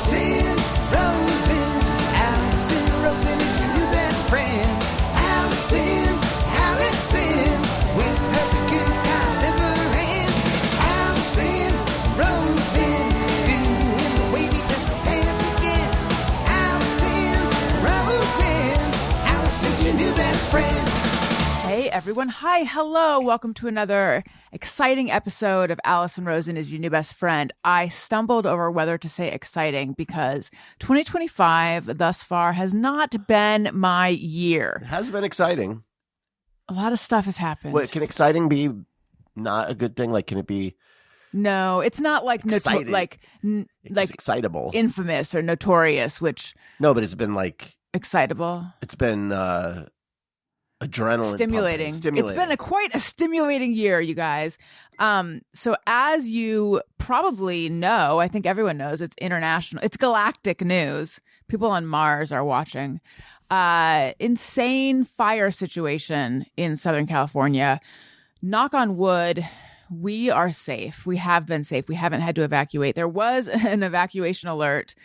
Alison Rosen is your new best friend. Alison, with her good times never end. Alison Rosen, doing the wavy pencil dance again. Alison's your new best friend. Hey everyone. Hi. Hello. Welcome to another exciting episode of Alison Rosen is your new best friend. I stumbled over whether to say exciting because 2025 thus far has not been my year. It has been exciting. A lot of stuff has happened. What, can exciting be not a good thing? Like, can it be? No, it's not like excitable, infamous or notorious, which. No, but it's been like. Excitable. It's been adrenaline stimulating. It's been quite a stimulating year, you guys. So as you probably know, I think everyone knows, it's international. It's galactic news. People on Mars are watching. Insane fire situation in Southern California. Knock on wood, we are safe. We have been safe. We haven't had to evacuate. There was an evacuation alert,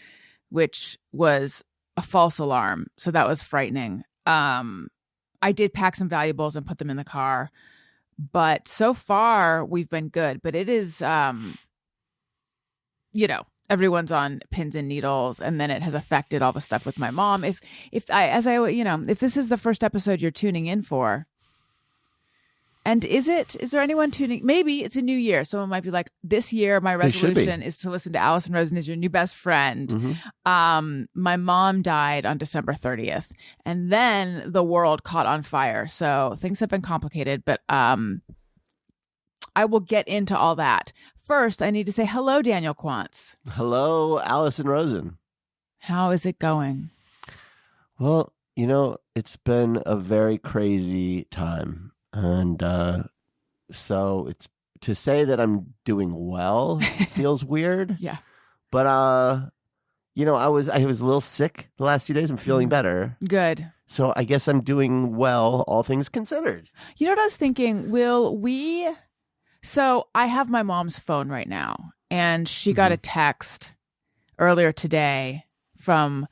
which was a false alarm. So that was frightening. I did pack some valuables and put them in the car, but so far we've been good. But it is, everyone's on pins and needles, and then it has affected all the stuff with my mom. If this is the first episode you're tuning in for, and is there anyone tuning? Maybe it's a new year. Someone might be like, this year, my resolution is to listen to Alison Rosen is your new best friend. Mm-hmm. My mom died on December 30th, and then the world caught on fire. So things have been complicated, but I will get into all that. First, I need to say hello, Daniel Quantz. Hello, Alison Rosen. How is it going? Well, it's been a very crazy time. And so it's to say that I'm doing well feels weird. Yeah. But I was a little sick the last few days. I'm feeling better. Good. So I guess I'm doing well, all things considered. You know what I was thinking? So I have my mom's phone right now, and she got a text earlier today from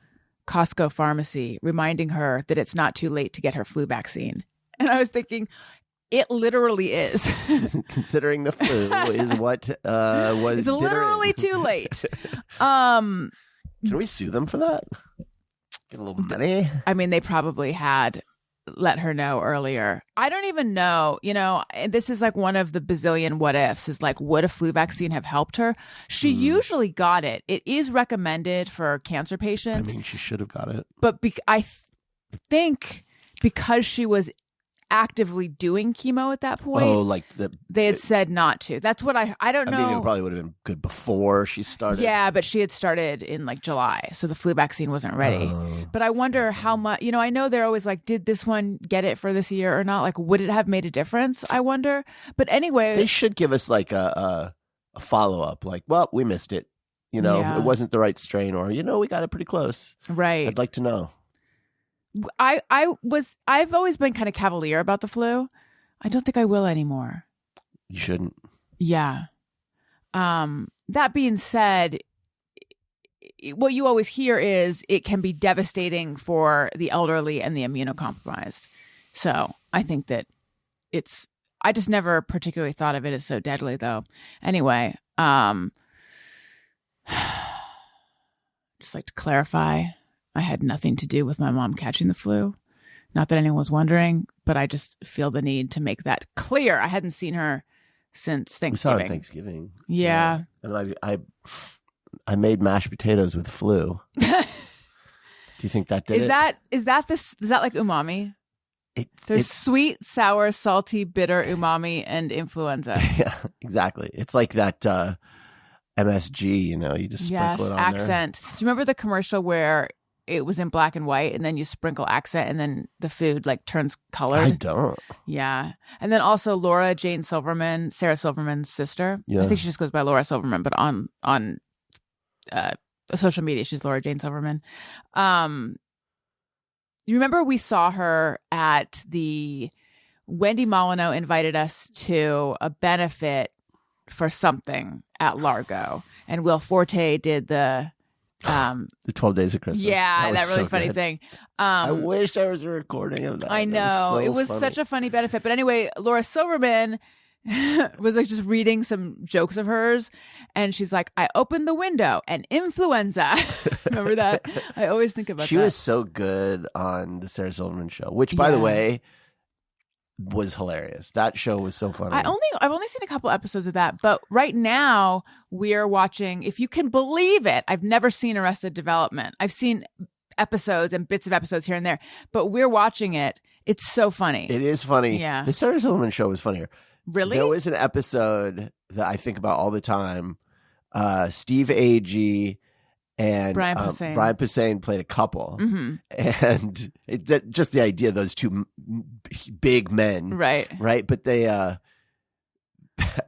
Costco Pharmacy reminding her that it's not too late to get her flu vaccine. And I was thinking, it literally is. Considering the flu is what was. It's literally too late. Can we sue them for that? Get a little money? I mean, they probably had let her know earlier. I don't even know. This is like one of the bazillion what ifs. Is like, would a flu vaccine have helped her? She usually got it. It is recommended for cancer patients. I mean, she should have got it. But I think because she was actively doing chemo at that point. They had said not to. That's what I don't know. I mean, it probably would have been good before she started. Yeah, but she had started in July, so the flu vaccine wasn't ready. But I wonder how much, I know they're always like, did this one get it for this year or not? Like, would it have made a difference? I wonder. But anyway. They should give us a follow-up. Like, well, we missed it. It wasn't the right strain, or, we got it pretty close. Right. I'd like to know. I've always been kind of cavalier about the flu. I don't think I will anymore. You shouldn't. Yeah. That being said, what you always hear is it can be devastating for the elderly and the immunocompromised. So I think that I just never particularly thought of it as so deadly though. Anyway, just like to clarify, I had nothing to do with my mom catching the flu. Not that anyone was wondering, but I just feel the need to make that clear. I hadn't seen her since Thanksgiving. We saw her at Thanksgiving. Yeah. And I made mashed potatoes with flu. Do you think that did it? Is that like umami? There's sweet, sour, salty, bitter, umami, and influenza. Yeah, exactly. It's like that MSG, you just sprinkle it on accent. there. Do you remember the commercial where it was in black and white, and then you sprinkle accent, and then the food turns colored? I don't. Yeah. And then also Laura Jane Silverman, Sarah Silverman's sister. Yeah. I think she just goes by Laura Silverman, but on social media, she's Laura Jane Silverman. You remember we saw her at Wendy Molyneux invited us to a benefit for something at Largo, and Will Forte did the The 12 Days of Christmas. Yeah, was that really so funny good. thing. I wish there was a recording of that. I know. It was such a funny benefit. But anyway, Laura Silverman was like just reading some jokes of hers. And she's like, I opened the window and influenza. Remember that? I always think about She that. was so good on the Sarah Silverman show, which, by the way, was hilarious. That show was so funny. I've only seen a couple episodes of that, but right now we're watching, if you can believe it, I've never seen Arrested Development. I've seen episodes and bits of episodes here and there, but we're watching it. It's so funny. It is funny. Yeah. The Sarah Silverman show was funnier. Really? There was an episode that I think about all the time. Steve Agee and Brian Posehn played a couple. Mm-hmm. And just the idea of those two big men. Right. But they, I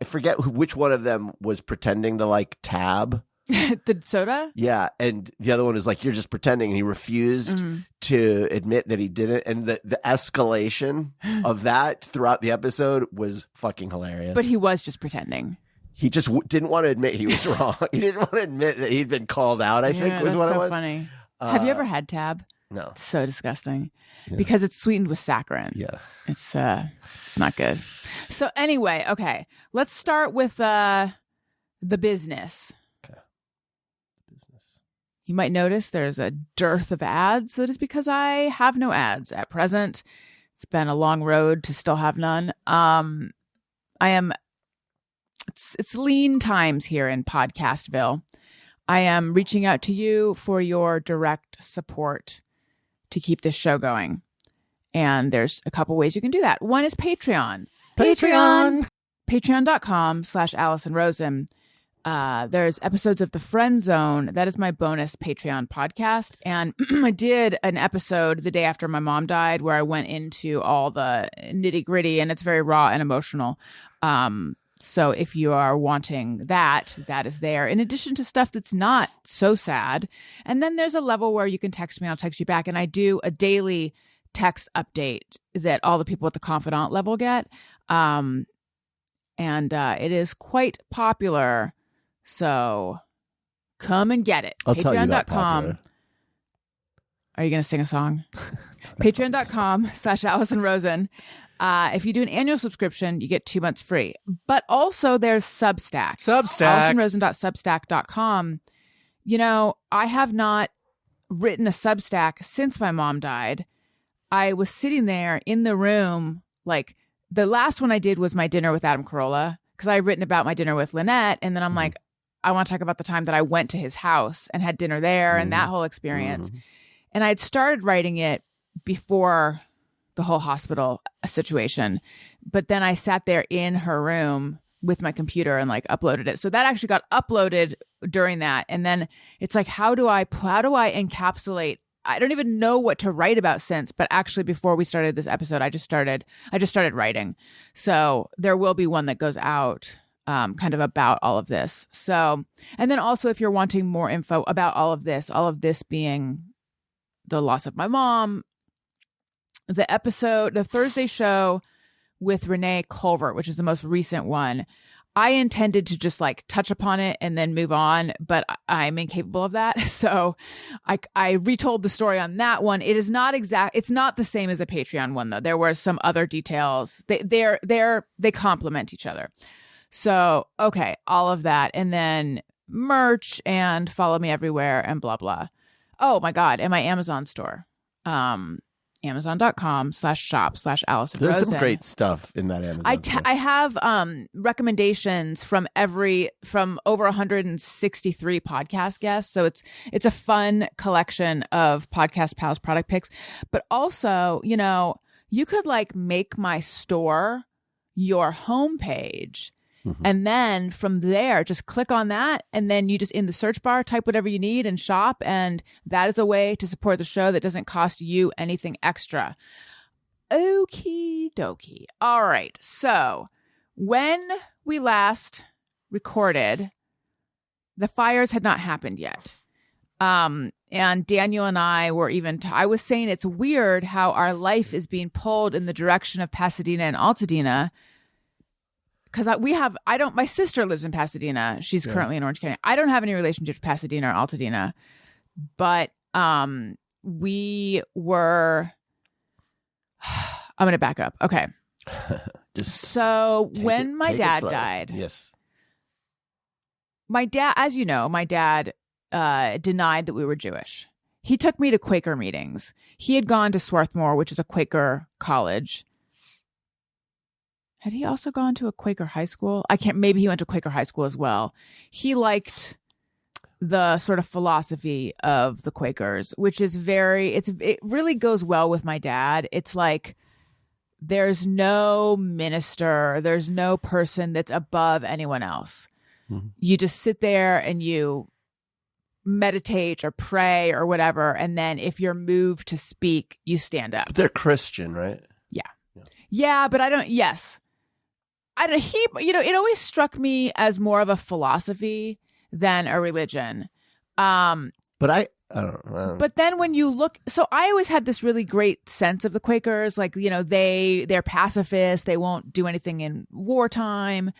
forget which one of them was pretending to like Tab. The soda? Yeah. And the other one was like, you're just pretending. And he refused to admit that he didn't. And the escalation of that throughout the episode was fucking hilarious. But he was just pretending. He just didn't want to admit he was wrong. He didn't want to admit that he'd been called out, I think was what it was. Funny. Have you ever had Tab? No. It's so disgusting. Yeah. Because it's sweetened with saccharin. Yeah. It's not good. So anyway, okay. Let's start with the business. Okay. Business. You might notice there's a dearth of ads. That is because I have no ads at present. It's been a long road to still have none. It's lean times here in Podcastville. I am reaching out to you for your direct support to keep this show going. And there's a couple ways you can do that. One is Patreon. Patreon.com/Alison Rosen. There's episodes of The Friend Zone. That is my bonus Patreon podcast. And I did an episode the day after my mom died where I went into all the nitty gritty, and it's very raw and emotional. So if you are wanting that is there, in addition to stuff that's not so sad. And then there's a level where you can text me, I'll text you back. And I do a daily text update that all the people at the confidant level get. And it is quite popular. So come and get it. I'll tell you about popular. Are you going to sing a song? Patreon.com/Alison Rosen. If you do an annual subscription, you get 2 months free. But also there's Substack. AlisonRosen.substack.com. You know, I have not written a Substack since my mom died. I was sitting there in the room, like the last one I did was my dinner with Adam Carolla, because I had written about my dinner with Lynette. And then I'm like, I want to talk about the time that I went to his house and had dinner there and that whole experience. And I had started writing it before the whole hospital situation. But then I sat there in her room with my computer and like uploaded it. So that actually got uploaded during that. And then it's like, how do I encapsulate? I don't even know what to write about since, but actually before we started this episode, I just started writing. So there will be one that goes out kind of about all of this. So, and then also if you're wanting more info about all of this being the loss of my mom, the Thursday show with Renee Colvert, which is the most recent one, I intended to just like touch upon it and then move on, but I'm incapable of that. So I retold the story on that one. It is not it's not the same as the Patreon one though. There were some other details. They complement each other. So, okay, all of that. And then merch and follow me everywhere and blah, blah. Oh my God. And my Amazon store. Amazon.com/shop/Alison Rosen. There's some great stuff in that Amazon store. I have recommendations from over 163 podcast guests. So it's a fun collection of Podcast Pals product picks. But also, you know, you could like make my store your homepage. And then from there, just click on that. And then you just in the search bar, type whatever you need and shop. And that is a way to support the show that doesn't cost you anything extra. Okie dokie. All right. So when we last recorded, the fires had not happened yet. And Daniel and I were I was saying it's weird how our life is being pulled in the direction of Pasadena and Altadena. Because my sister lives in Pasadena. She's currently in Orange County. I don't have any relationship to Pasadena or Altadena. but we were. I'm going to back up. Okay. So when my dad died, yes, my dad, as you know, my dad denied that we were Jewish. He took me to Quaker meetings. He had gone to Swarthmore, which is a Quaker college. Had he also gone to a Quaker high school? Maybe he went to Quaker high school as well. He liked the sort of philosophy of the Quakers, which is it really goes well with my dad. It's like, there's no minister, there's no person that's above anyone else. Mm-hmm. You just sit there and you meditate or pray or whatever. And then if you're moved to speak, you stand up. But they're Christian, right? Yeah, but it always struck me as more of a philosophy than a religion. But I don't know. But then when you look, so I always had this really great sense of the Quakers, like, they're pacifists, they won't do anything in wartime.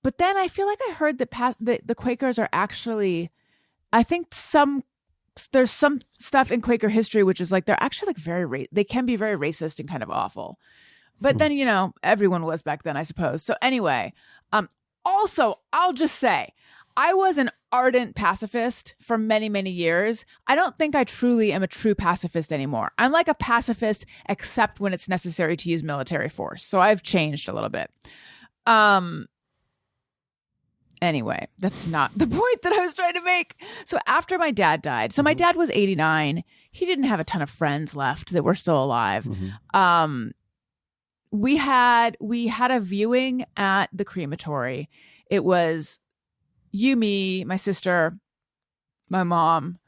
But then I feel like I heard that the Quakers are actually, I think there's some stuff in Quaker history which is like, they're actually like they can be very racist and kind of awful. But then, everyone was back then, I suppose. So anyway, also, I'll just say, I was an ardent pacifist for many, many years. I don't think I truly am a true pacifist anymore. I'm like a pacifist, except when it's necessary to use military force. So I've changed a little bit. Anyway, that's not the point that I was trying to make. So after my dad died, my dad was 89. He didn't have a ton of friends left that were still alive. Mm-hmm. We had a viewing at the crematory. It was you, me, my sister, my mom.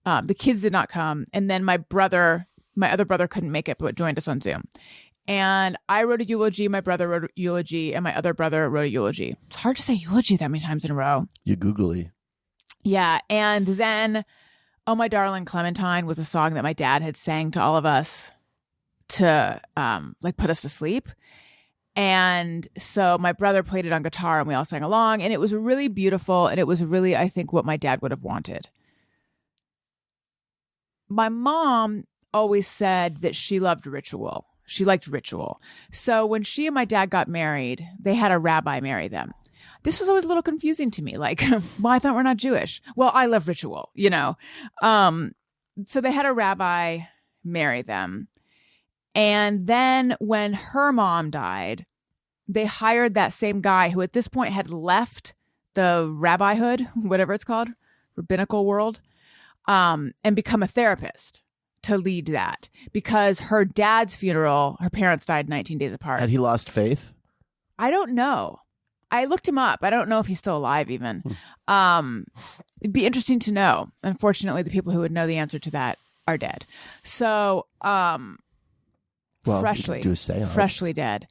The kids did not come. And then my other brother couldn't make it, but joined us on Zoom. And I wrote a eulogy, my brother wrote a eulogy, and my other brother wrote a eulogy. It's hard to say eulogy that many times in a row. You're googly. Yeah. And then, Oh My Darling Clementine was a song that my dad had sang to all of us to put us to sleep. And so my brother played it on guitar and we all sang along, and it was really beautiful. And it was really, I think, what my dad would have wanted. My mom always said that she loved ritual. She liked ritual. So when she and my dad got married, they had a rabbi marry them. This was always a little confusing to me. Like, well, I thought we're not Jewish. Well, I love ritual, So they had a rabbi marry them. And then when her mom died, they hired that same guy who at this point had left the rabbihood, whatever it's called, rabbinical world, and become a therapist to lead that. Because her dad's funeral, her parents died 19 days apart. Had he lost faith? I don't know. I looked him up. I don't know if he's still alive even. It'd be interesting to know. Unfortunately, the people who would know the answer to that are dead. So, freshly dead.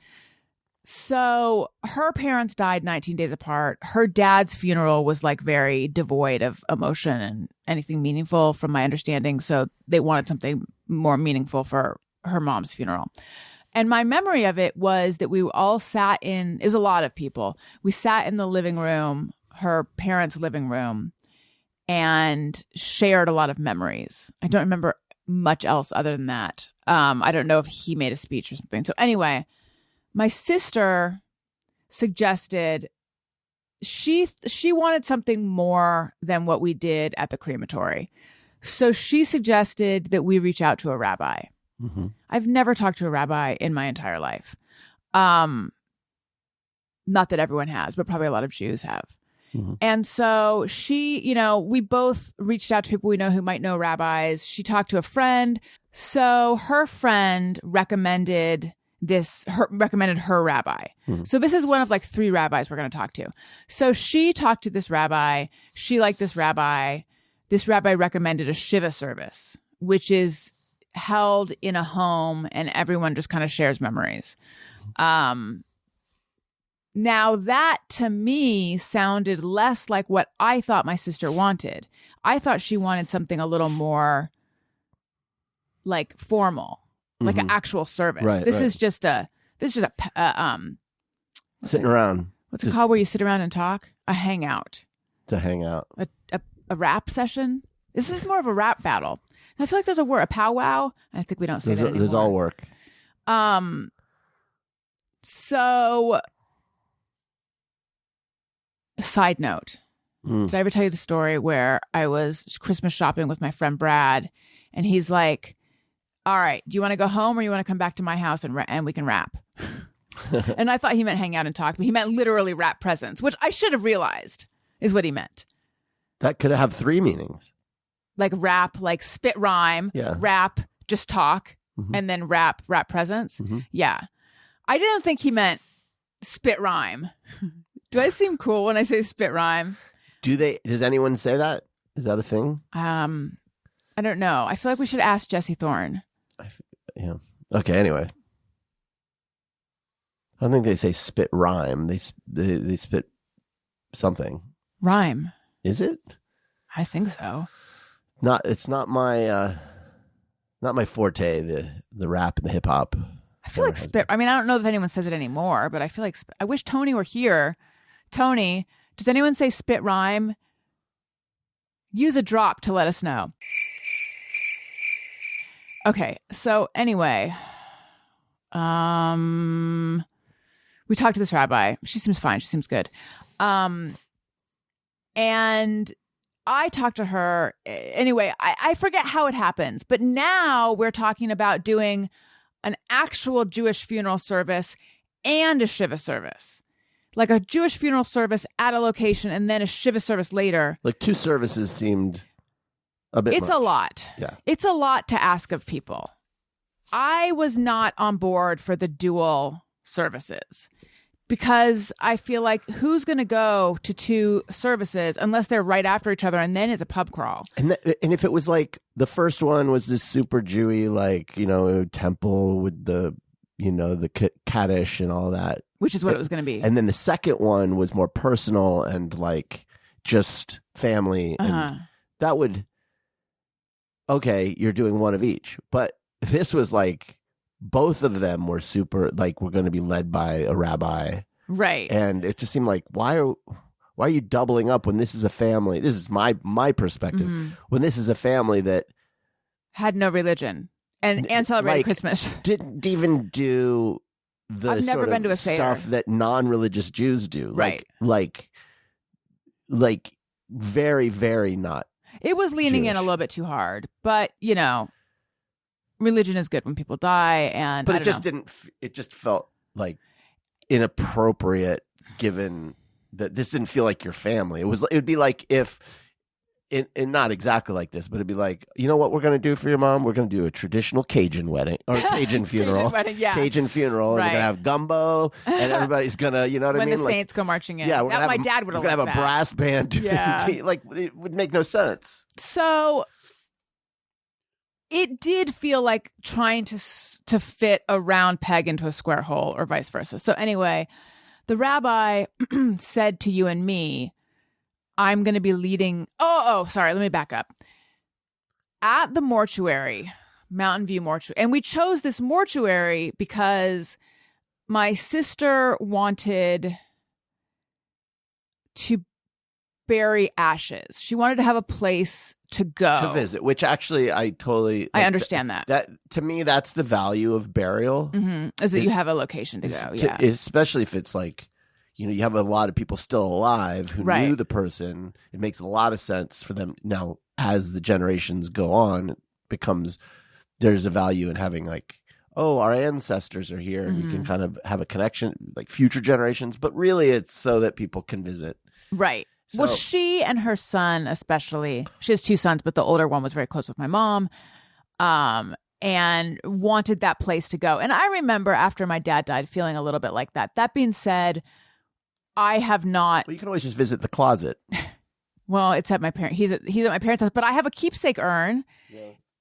So her parents died 19 days apart. Her dad's funeral was like very devoid of emotion and anything meaningful from my understanding. So they wanted something more meaningful for her mom's funeral. And my memory of it was that we all sat it was a lot of people. We sat in the living room, her parents' living room, and shared a lot of memories. I don't remember much else other than that. I don't know if he made a speech or something. So anyway, my sister suggested she wanted something more than what we did at the crematory. So she suggested that we reach out to a rabbi. Mm-hmm. I've never talked to a rabbi in my entire life. Not that everyone has, but probably a lot of Jews have. Mm-hmm. And so she, we both reached out to people we know who might know rabbis. She talked to a friend. So her friend recommended her rabbi. Mm-hmm. So this is one of like 3 rabbis we're going to talk to. So she talked to this rabbi. She liked this rabbi. This rabbi recommended a Shiva service, which is held in a home and everyone just kind of shares memories. Now that to me sounded less like what I thought my sister wanted. I thought she wanted something a little more like formal, like an actual service. Right, this right. is just a sitting around. What's it called where you sit around and talk? A hangout. To hang out. A rap session? This is more of a rap battle. And I feel like there's a word, a powwow. I think we don't say that anymore. Those all work. So, side note. Did I ever tell you the story where I was Christmas shopping with my friend Brad, and he's like, all right, do you want to go home or you want to come back to my house and we can rap? And I thought he meant hang out and talk, but he meant literally wrap presents, which I should have realized is what he meant. That could have 3 meanings. Like rap, like spit rhyme, rap, just talk, and then rap presents. Yeah. I didn't think he meant spit rhyme. Do I seem cool when I say spit rhyme? Does anyone say that? Is that a thing? I don't know. I feel like we should ask Jesse Thorne. Yeah. Okay, anyway. I don't think they say spit rhyme. They spit something. Rhyme. Is it? I think so. It's not my forte, the rap and the hip hop. I feel like spit. I mean, I don't know if anyone says it anymore, but I feel like I wish Tony were here. Tony, does anyone say spit rhyme? Use a drop to let us know. Okay, so anyway, we talked to this rabbi. She seems fine. She seems good. And I talked to her. Anyway, I forget how it happens, but now we're talking about doing an actual Jewish funeral service and a Shiva service. Like a Jewish funeral service at a location and then a Shiva service later. Like 2 services seemed a bit It's much. a lot. Yeah. It's a lot to ask of people. I was not on board for the dual services because I feel like who's going to go to 2 services unless they're right after each other and then it's a pub crawl. And if it was like the first one was this super Jewy, like, temple with the, the Kaddish and all that. Which is what it was going to be. And then the second one was more personal and like just family. And that would, okay, you're doing one of each. But this was like, both of them were super, like, we're going to be led by a rabbi. Right. And it just seemed like, why are you doubling up when this is a family? This is my perspective. When this is a family that had no religion and celebrated like, Christmas. Didn't even do the I've never sort been of to a stuff Seder. that non-religious Jews do. Right. Like very, very not. It was leaning in Jewish. a little bit too hard, but religion is good when people die, and But I it don't just know. didn't. It just felt like inappropriate, given that this didn't feel like your family. It would be like if. And not exactly like this, but it'd be like, you know what we're going to do for your mom? We're going to do a traditional Cajun wedding or Cajun funeral. Cajun wedding, yeah. Cajun funeral. And Right. we're going to have gumbo and everybody's going to, you know what When I mean? the Like, saints go marching in. yeah, that my dad would we're have going to have a brass band. Yeah. Like, it would make no sense. So it did feel like trying to fit a round peg into a square hole or vice versa. So anyway, the rabbi said to you and me, I'm going to be leading. Sorry. Let me back up. At the mortuary, Mountain View Mortuary, and we chose this mortuary because my sister wanted to bury ashes. She wanted to have a place to go. To visit, which actually I totally. I understand that. That to me, that's the value of burial. Is that you have a location to go. Yeah. Especially if it's like, you have a lot of people still alive who Right. knew the person. It makes a lot of sense for them. Now, as the generations go on, it becomes, there's a value in having like, oh, our ancestors are here and you can kind of have a connection, like future generations. But really, it's so that people can visit. Right. So, Well, she and her son, especially, she has 2 sons, but the older one was very close with my mom, and wanted that place to go. And I remember after my dad died feeling a little bit like that. That being said, I have not. well, you can always just visit the closet. Well, it's at my parent. He's at my parents' house, but I have a keepsake urn,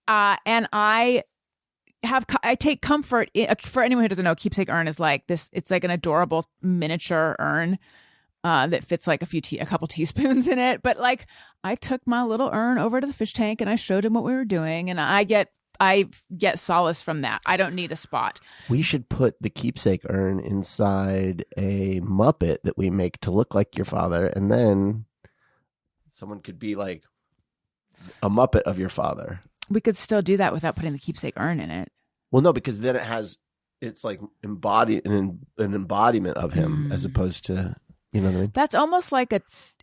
and I take comfort in, for anyone who doesn't know. Keepsake urn is like this. It's like an adorable miniature urn that fits like a couple teaspoons in it. But like, I took my little urn over to the fish tank and I showed him what we were doing, and I get solace from that. I don't need a spot. We should put the keepsake urn inside a Muppet that we make to look like your father, and then someone could be like, a Muppet of your father. We could still do that without putting the keepsake urn in it. Well, no, because then it's like an embodiment of him as opposed to, you know what I mean? That's almost like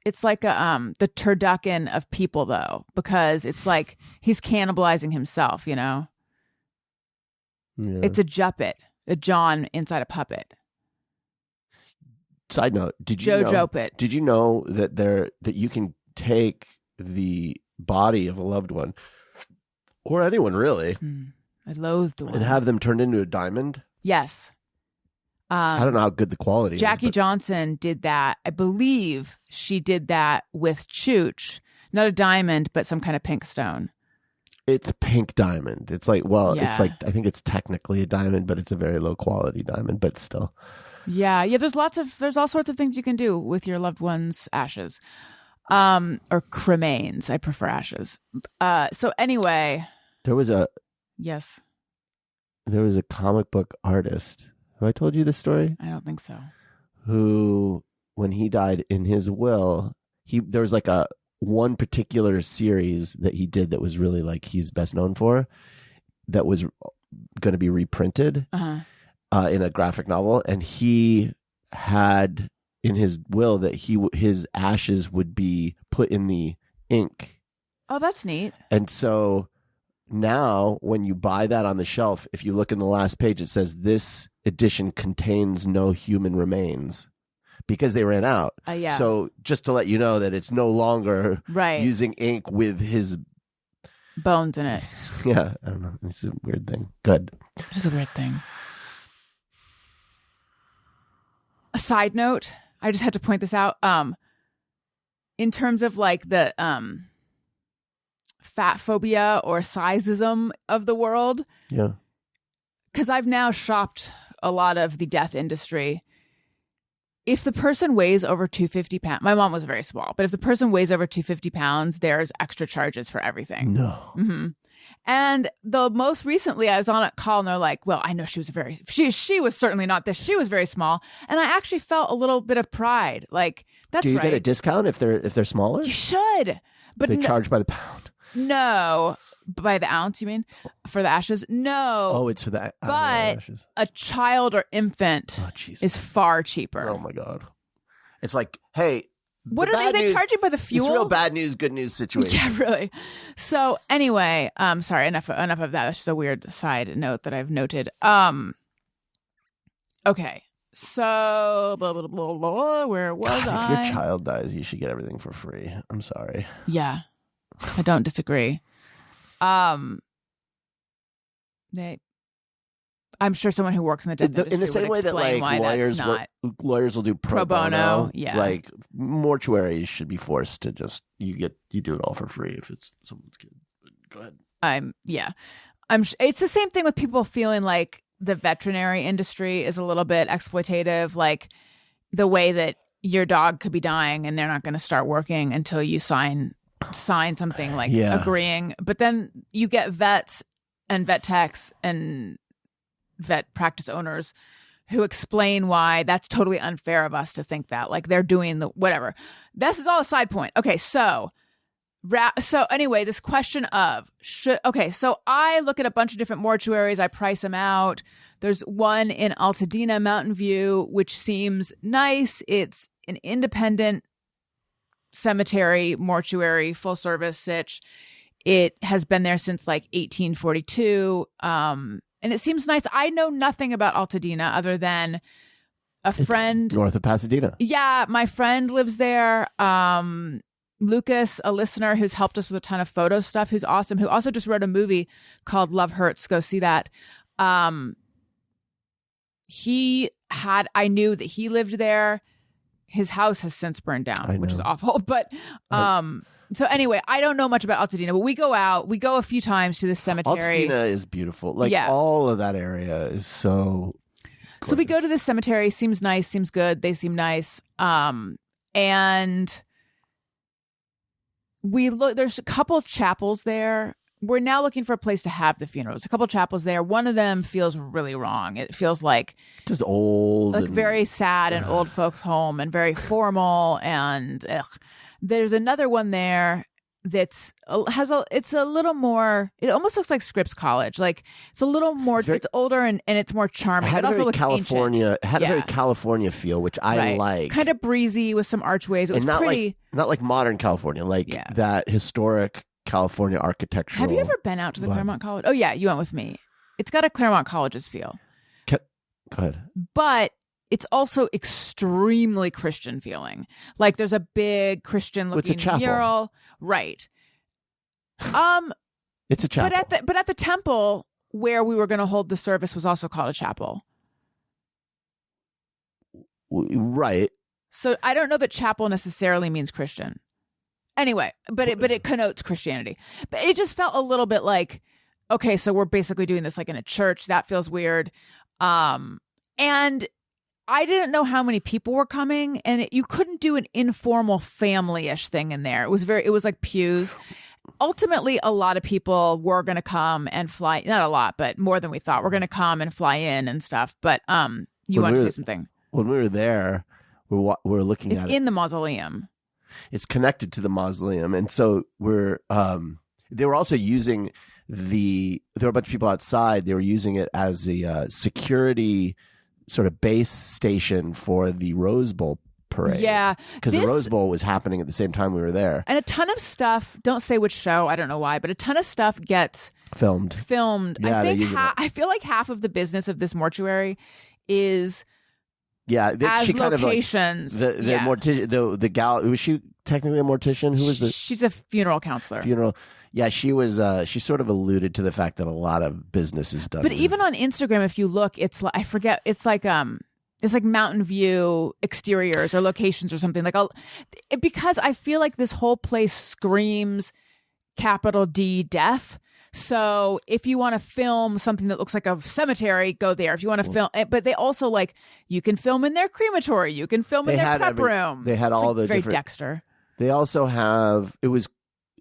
it's like the turducken of people though, because it's like he's cannibalizing himself, you know? Yeah. It's a juppet, a John inside a puppet. Side note, did you know that you can take the body of a loved one or anyone really I loathed one. and have them turned into a diamond? Yes. I don't know how good the quality Jackie is. Johnson did that. I believe she did that with Chooch. Not a diamond, but some kind of pink stone. It's pink diamond. It's like, well, Yeah. it's like, I think it's technically a diamond, but it's a very low quality diamond, but still. Yeah. There's all sorts of things you can do with your loved one's ashes, or cremains. I prefer ashes. So anyway, There was a yes, comic book artist. Have I told you this story? I don't think so. Who, when he died, in his will, there was like a one particular series that he did that was really like he's best known for, that was going to be reprinted in a graphic novel, and he had in his will that his ashes would be put in the ink. Oh, that's neat. And so now when you buy that on the shelf, if you look in the last page, it says this edition contains no human remains, because they ran out. Yeah. So just to let you know that it's no longer using ink with his bones in it. Yeah, I don't know. It's a weird thing. Good. It is a weird thing. A side note, I just had to point this out. In terms of like the fat phobia or sizeism of the world. Yeah. Because I've now shopped a lot of the death industry. If the person weighs over 250 pounds, my mom was very small, but if the person weighs over 250 pounds, there's extra charges for everything. No. Mm-hmm. And the most recently I was on a call and they're like, well, I know she was certainly not this. She was very small. And I actually felt a little bit of pride. Like, that's right. Do you get a discount if they're smaller? You should. But they charge by the pound. No. By the ounce, you mean? For the ashes? No. Oh, it's for the But ashes. a child or infant is far cheaper. Oh my God. It's like, hey, what are they charging by the fuel? It's real bad news, good news situation. Yeah, really. So anyway, sorry, enough of that. That's just a weird side note that I've noted. Okay. So blah, blah, blah, blah, where was I? If your child dies, you should get everything for free. I'm sorry. Yeah. I don't disagree. I'm sure someone who works in the death industry in the same way that like lawyers will do pro bono, yeah. Like mortuaries should be forced to just you do it all for free if it's someone's kid. Go ahead. It's the same thing with people feeling like the veterinary industry is a little bit exploitative, like the way that your dog could be dying and they're not going to start working until you sign something like agreeing. But then you get vets and vet techs and vet practice owners who explain why that's totally unfair of us to think that, like they're doing the whatever. This is all a side point. Okay, so anyway, this question of so I look at a bunch of different mortuaries, I price them out. There's one in Altadena, Mountain View, which seems nice. It's an independent cemetery, mortuary, full service sitch. It has been there since like 1842. And it seems nice. I know nothing about Altadena other than it's friend north of Pasadena. Yeah, my friend lives there. Lucas, a listener who's helped us with a ton of photo stuff, who's awesome, who also just wrote a movie called Love Hurts. Go see that. I knew that he lived there. His house has since burned down, which is awful. But so anyway, I don't know much about Altadena, but we go a few times to this cemetery. Altadena is beautiful. Like all of that area is so gorgeous. So we go to this cemetery, seems nice, seems good. They seem nice. And we look, there's a couple chapels there. We're now looking for a place to have the funerals. A couple chapels there. One of them feels really wrong. It feels like just old, like very sad and old folks' home and very formal. And there's another one there that's it's a little more. It almost looks like Scripps College. Like it's a little more. It's older and it's more charming. It also very looks California. ancient. It had a very California feel, which I like. Kind of breezy with some archways. It was not pretty. Not like modern California, like that historic California architectural. Have you ever been out to the Claremont College? Oh yeah, you went with me. It's got a Claremont College's feel. Go ahead. But it's also extremely Christian feeling. Like there's a big Christian looking mural. Right. It's a chapel. But at the temple where we were going to hold the service was also called a chapel. Right. So I don't know that chapel necessarily means Christian. Anyway, but it connotes Christianity. But it just felt a little bit like, okay, so we're basically doing this like in a church. That feels weird. And I didn't know how many people were coming, and you couldn't do an informal family-ish thing in there. It was like pews. Ultimately, a lot of people were going to come and fly. Not a lot, but more than we thought. We're going to come and fly in and stuff. But you want to say something? When we were there, we're looking at it. It's in the mausoleum. It's connected to the mausoleum, and so we're. They were also using there were a bunch of people outside. They were using it as a security sort of base station for the Rose Bowl parade. Yeah. Because the Rose Bowl was happening at the same time we were there. And a ton of stuff, don't say which show, I don't know why, but a ton of stuff gets filmed. Yeah, I feel like half of the business of this mortuary is as locations. The mortician, the gal, was she technically a mortician? She's a funeral counselor. Yeah, she was. She sort of alluded to the fact that a lot of business is done. But even on Instagram, if you look, it's like, I forget. It's like Mountain View exteriors or locations or something. Because I feel like this whole place screams capital D death. So if you want to film something that looks like a cemetery, go there. If you want to film, but they also you can film in their crematory. You can film in their prep room. They had all the very different. Dexter. They also have. It was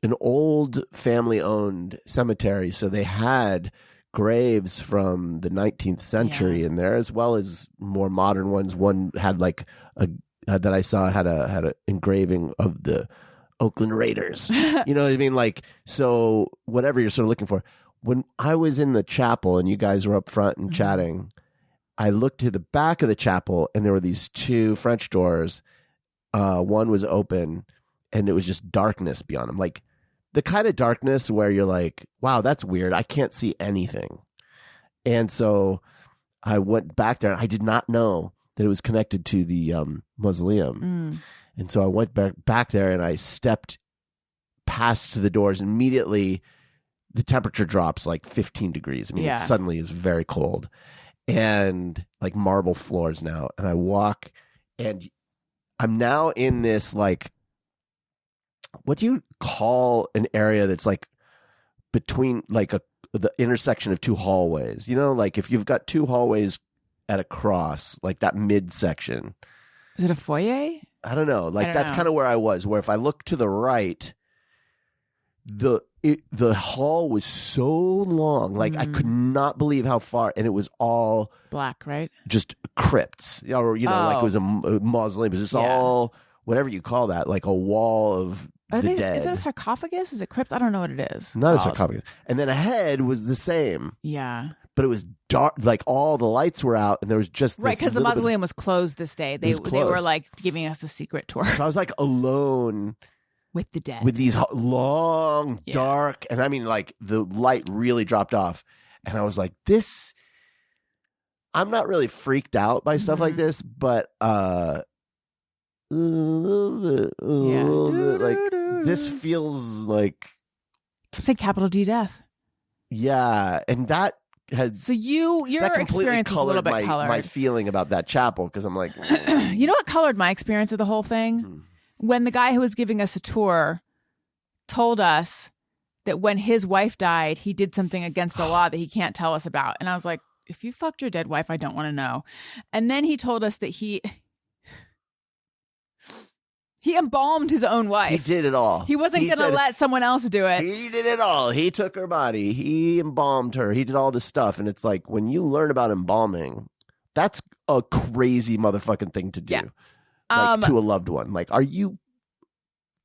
an old family-owned cemetery, so they had graves from the 19th century in there, as well as more modern ones. One had that I saw had a engraving of the Oakland Raiders. You know what I mean? So whatever you're sort of looking for. When I was in the chapel and you guys were up front and chatting, I looked to the back of the chapel and there were these two French doors. One was open and it was just darkness beyond them. Like the kind of darkness where you're like, wow, that's weird. I can't see anything. And so I went back there and I did not know that it was connected to the mausoleum. And so I went back there and I stepped past the doors. And immediately the temperature drops like 15 degrees. I mean, it suddenly is very cold and like marble floors now. And I walk and I'm now in this what do you call an area that's like between the intersection of two hallways? You know, like if you've got two hallways at a cross, like that midsection. Is it a foyer? I don't know. That's kind of where I was, where if I look to the right, the hall was so long. Like I could not believe how far, and it was all black, right? Just crypts, or like it was a mausoleum. It was just all whatever you call that, like a wall of the dead. Is it a sarcophagus? Is it crypt? I don't know what it is. Not a sarcophagus. And then ahead was the same. Yeah. But it was dark, like all the lights were out, and there was just right, because the mausoleum was closed this day. They were like giving us a secret tour. So I was like alone with the dead, with these long, dark, and I mean, like the light really dropped off, and I was like, "This." I'm not really freaked out by stuff like this, but a little bit, like this feels like something capital D death. Yeah, and that. Your experience is a little bit colored. My feeling about that chapel, because I'm like, you know what colored my experience of the whole thing? When the guy who was giving us a tour told us that when his wife died, he did something against the law that he can't tell us about. And I was like, if you fucked your dead wife, I don't want to know. And then he told us that he embalmed his own wife. He did it all. He wasn't going to let someone else do it. He did it all. He took her body. He embalmed her. He did all this stuff. And it's like, when you learn about embalming, that's a crazy motherfucking thing to do. To a loved one. Like, are you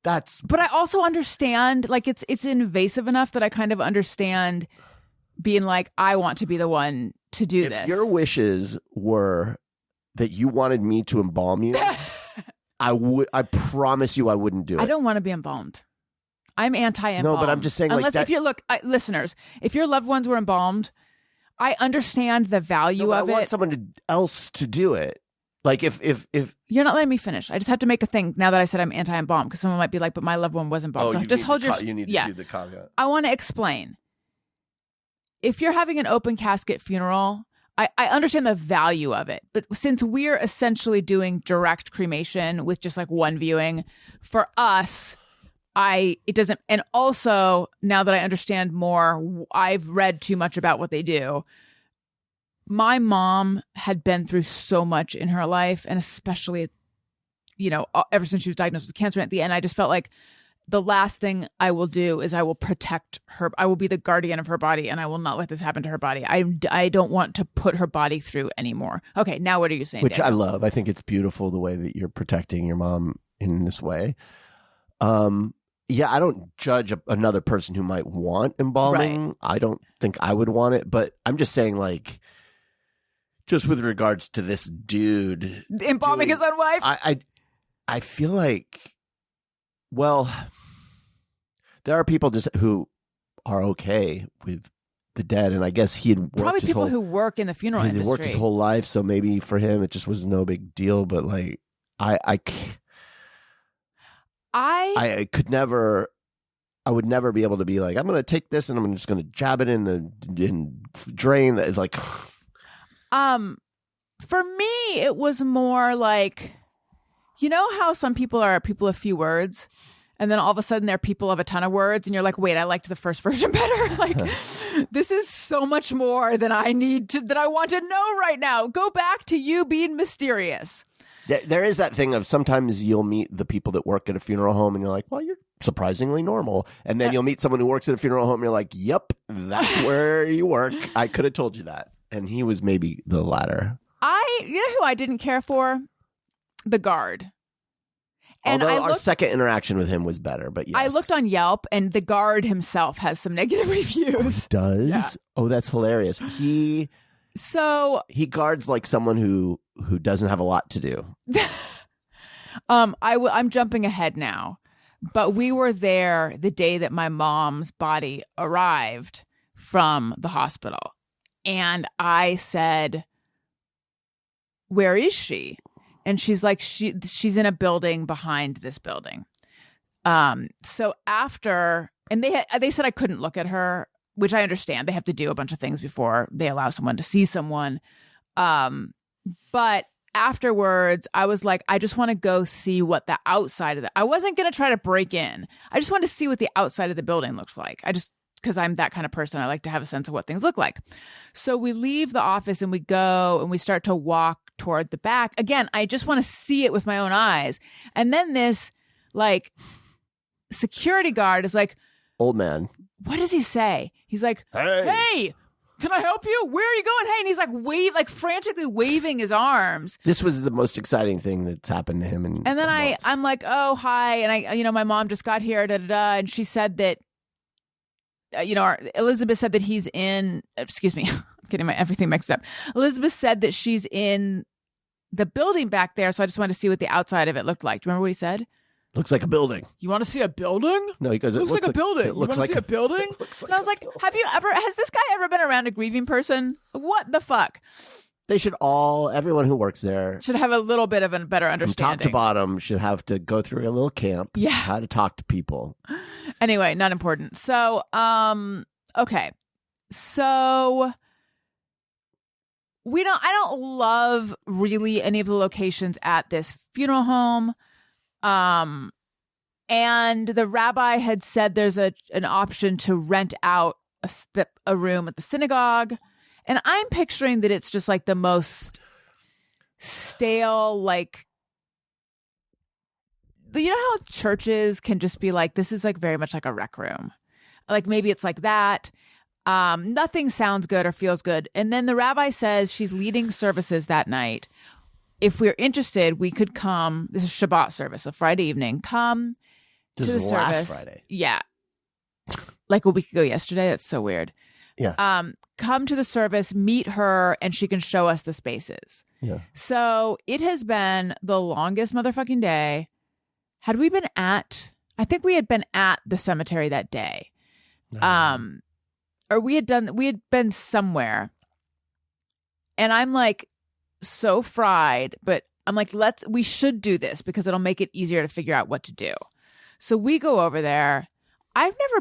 But I also understand, like, it's invasive enough that I kind of understand being like, I want to be the one to do this. If your wishes were that you wanted me to embalm you, I promise you I wouldn't do it. I don't want to be embalmed. I'm anti-embalm. No, but I'm just saying, unless like, if you look, listeners, if your loved ones were embalmed, I understand the value of it. I want someone else to do it. Like if you're not letting me finish. I just have to make a thing now that I said I'm anti-embalm, because someone might be like, but my loved one was embalmed. So just hold your. You need to do the caveat. I want to explain. If you're having an open casket funeral, I understand the value of it, but since we're essentially doing direct cremation with just like one viewing, for us, it doesn't. And also, now that I understand more, I've read too much about what they do. My mom had been through so much in her life, and especially, ever since she was diagnosed with cancer. And at the end, I just felt like the last thing I will do is I will protect her. I will be the guardian of her body, and I will not let this happen to her body. I don't want to put her body through anymore. Okay, now what are you saying? Which Daniel? I love. I think it's beautiful the way that you're protecting your mom in this way. Yeah, I don't judge another person who might want embalming. Right. I don't think I would want it, but I'm just saying, like, just with regards to this dude Embalming his own wife? I feel like, well, there are people just who are okay with the dead, and I guess he had worked probably people who work in the funeral industry. He worked his whole life, so maybe for him it just was no big deal. But like, I would never be able to be like, I'm going to take this and I'm just going to jab it in the drain. That is like, for me, it was more like, you know how some people are people of few words, and then all of a sudden they're people of a ton of words, and you're like, wait, I liked the first version better. Like, this is so much more than I want to know right now. Go back to you being mysterious. There is that thing of sometimes you'll meet the people that work at a funeral home and you're like, well, you're surprisingly normal. And then you'll meet someone who works at a funeral home and you're like, yep, that's where you work. I could have told you that. And he was maybe the latter. You know who I didn't care for? The guard. And although our second interaction with him was better, but yes. I looked on Yelp, and the guard himself has some negative reviews. Does? Yeah. Oh, that's hilarious. He guards like someone who doesn't have a lot to do. I'm jumping ahead now, but we were there the day that my mom's body arrived from the hospital, and I said, "Where is she?" And she's like, she's in a building behind this building. So after, and they said I couldn't look at her, which I understand. They have to do a bunch of things before they allow someone to see someone. But afterwards, I was like, I just want to go see what the outside of I wasn't going to try to break in. I just wanted to see what the outside of the building looks like. Because I'm that kind of person. I like to have a sense of what things look like. So we leave the office and we go and we start to walk toward the back. Again, I just want to see it with my own eyes. And then this like security guard is like, old man. What does he say? He's like, hey, can I help you? Where are you going? Hey. And he's like frantically waving his arms. This was the most exciting thing that's happened to him. And then I'm like, oh, hi. And my mom just got here. And she said that, Elizabeth said that he's in, excuse me, I'm getting everything mixed up. Elizabeth said that she's in the building back there. So I just wanted to see what the outside of it looked like. Do you remember what he said? Looks like a building. You want to see a building? No, he goes, it looks like a building. You want to see a building? And I was like, has this guy ever been around a grieving person? What the fuck? They should everyone who works there should have a little bit of a better understanding. From top to bottom, should have to go through a little camp. Yeah. How to talk to people. Anyway, not important. So, okay. So I don't love really any of the locations at this funeral home. And the rabbi had said there's an option to rent out a room at the synagogue. And I'm picturing that it's just like the most stale, like, you know how churches can just be like, this is like very much like a rec room. Like maybe it's like that. Nothing sounds good or feels good. And then the rabbi says she's leading services that night. If we're interested, we could come. This is Shabbat service, a Friday evening. Come This to the is last service. Friday. Yeah. Like a week ago yesterday. That's so weird. Yeah. Come to the service, meet her, and she can show us the spaces. Yeah. So it has been the longest motherfucking day. I think we had been at the cemetery that day. Or we had been somewhere. And I'm like so fried, but I'm like, we should do this because it'll make it easier to figure out what to do. So we go over there. I'd never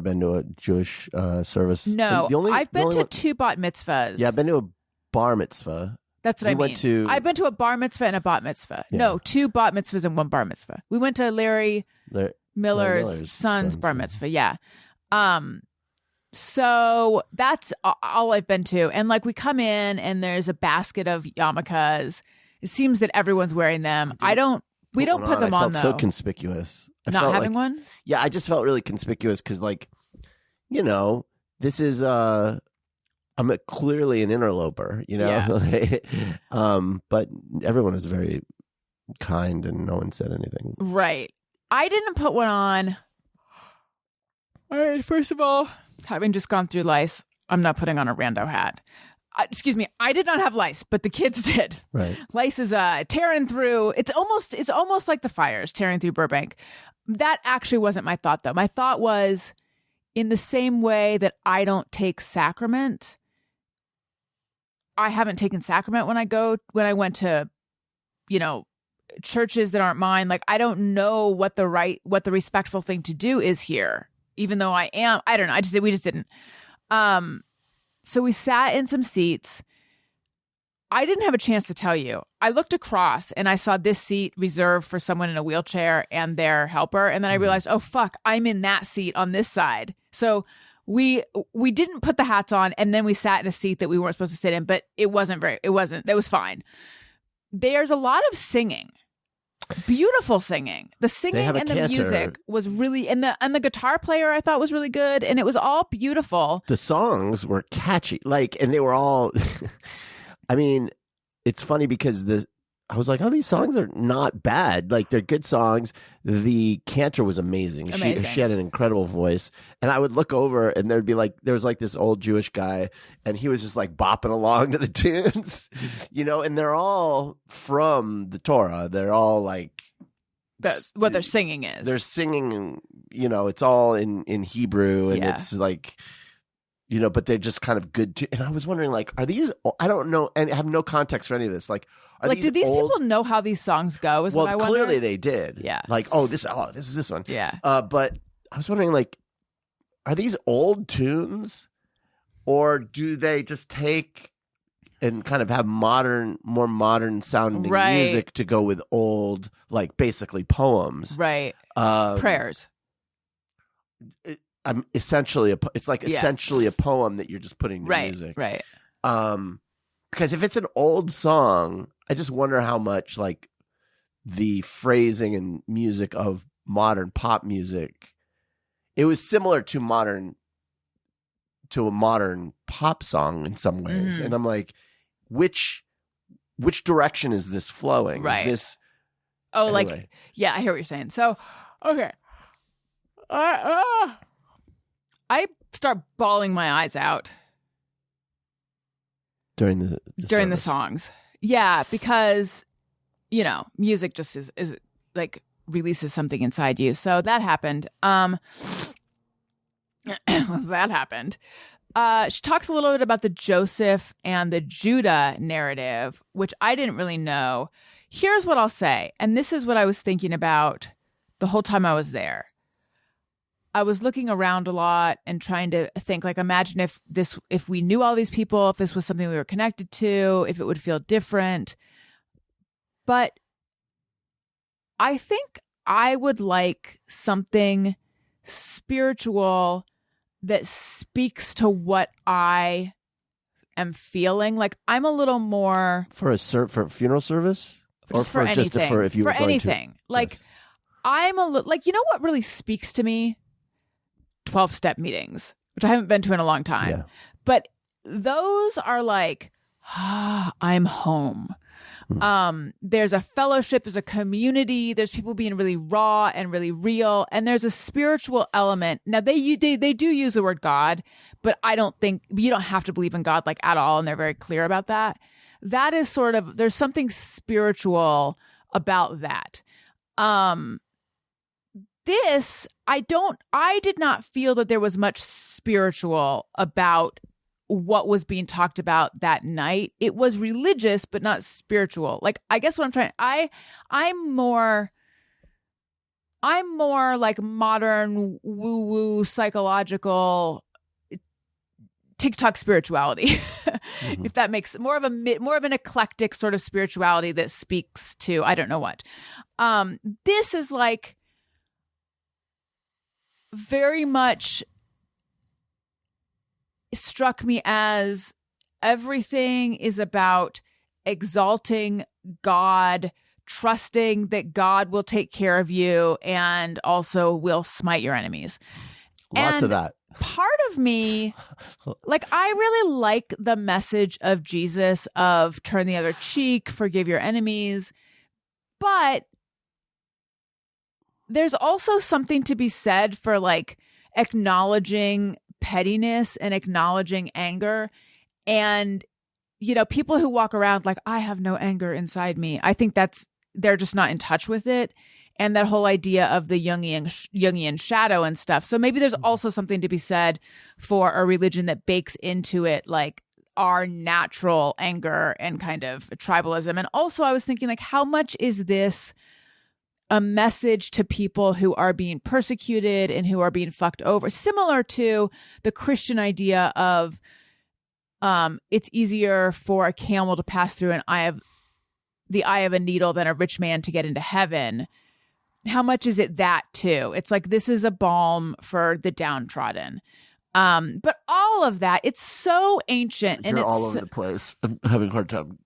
been to a Jewish service. No, I've been to 2 bat mitzvahs. Yeah, I've been to a bar mitzvah. That's what I mean. I've been to a bar mitzvah and a bat mitzvah. Yeah. No, 2 bat mitzvahs and 1 bar mitzvah. We went to Larry Miller's son's bar mitzvah. Yeah. So that's all I've been to. And like we come in and there's a basket of yarmulkes. It seems that everyone's wearing them. We don't put them on though. I felt so conspicuous. Not having one? Yeah, I just felt really conspicuous because like, this is I'm clearly an interloper, Yeah. But everyone was very kind and no one said anything. Right. I didn't put one on. All right, first of all, having just gone through lice, I'm not putting on a rando hat. Excuse me, I did not have lice, but the kids did. Right. Lice is tearing through. It's almost like the fires tearing through Burbank. That actually wasn't my thought, though. My thought was, in the same way that I don't take sacrament, I haven't taken sacrament when I went to, churches that aren't mine. Like, I don't know what the respectful thing to do is here, even though I don't know. We just didn't. So we sat in some seats. I didn't have a chance to tell you. I looked across and I saw this seat reserved for someone in a wheelchair and their helper. And then I realized, oh, fuck, I'm in that seat on this side. So we didn't put the hats on, and then we sat in a seat that we weren't supposed to sit in, but that was fine. There's a lot of singing. Beautiful singing. The singing and the music was really, and the guitar player I thought was really good, and it was all beautiful. The songs were catchy, and they were all. I mean, it's funny because I was like, oh, these songs are not bad. Like, they're good songs. The cantor was amazing. She had an incredible voice. And I would look over and there was like this old Jewish guy and he was just like bopping along to the tunes, and they're all from the Torah. They're all like. What they're singing is. They're singing, it's all in Hebrew and it's like. But they're just kind of good too. And I was wondering, like, are these? I don't know, and I have no context for any of this. Like, did these people know how these songs go? What I wonder. Clearly they did. Yeah. Like, this is this one. Yeah. But I was wondering, like, are these old tunes, or do they just take and kind of have more modern sounding music to go with old, like, basically poems? Right. Prayers. Essentially a poem that you're just putting in music. Right. Because if it's an old song, I just wonder how much like the phrasing and music of modern pop music, it was similar to a modern pop song in some ways. Mm-hmm. And I'm like, which direction is this flowing? Right. Is this anyway. I hear what you're saying. So, okay. I start bawling my eyes out during the songs. Yeah, because music just is like releases something inside you. So that happened. She talks a little bit about the Joseph and the Judah narrative, which I didn't really know. Here's what I'll say, and this is what I was thinking about the whole time I was there. I was looking around a lot and trying to think, like, imagine if we knew all these people, if this was something we were connected to, if it would feel different. But I think I would like something spiritual that speaks to what I am feeling. Like, I'm a little more for a funeral service, or for anything. Just for if you were going anything. Like, yes. I'm a little like, what really speaks to me? 12-step meetings, which I haven't been to in a long time. Yeah. But those are like, I'm home. There's a fellowship, there's a community, there's people being really raw and really real, and there's a spiritual element. Now they do use the word God, but I don't think you don't have to believe in God like at all, and they're very clear about that. That is sort of, there's something spiritual about that. This, I did not feel that there was much spiritual about what was being talked about that night. It was religious, but not spiritual. Like, I guess what I'm more like modern woo-woo psychological TikTok spirituality. If that makes more of an eclectic sort of spirituality that speaks to, I don't know what. This is like very much struck me as everything is about exalting God, trusting that God will take care of you and also will smite your enemies. Lots of that. Part of me, like, I really like the message of Jesus of turn the other cheek, forgive your enemies. But there's also something to be said for like acknowledging pettiness and acknowledging anger. And, you know, people who walk around like, I have no anger inside me, I think they're just not in touch with it. And that whole idea of the Jungian shadow and stuff. So maybe there's also something to be said for a religion that bakes into it like our natural anger and kind of tribalism. And also I was thinking, like, how much is this a message to people who are being persecuted and who are being fucked over? Similar to the Christian idea of it's easier for a camel to pass through the eye of a needle than a rich man to get into heaven. How much is it that too? It's like, this is a balm for the downtrodden. But all of that, it's so ancient. You're and it's all over the place. I'm having a hard time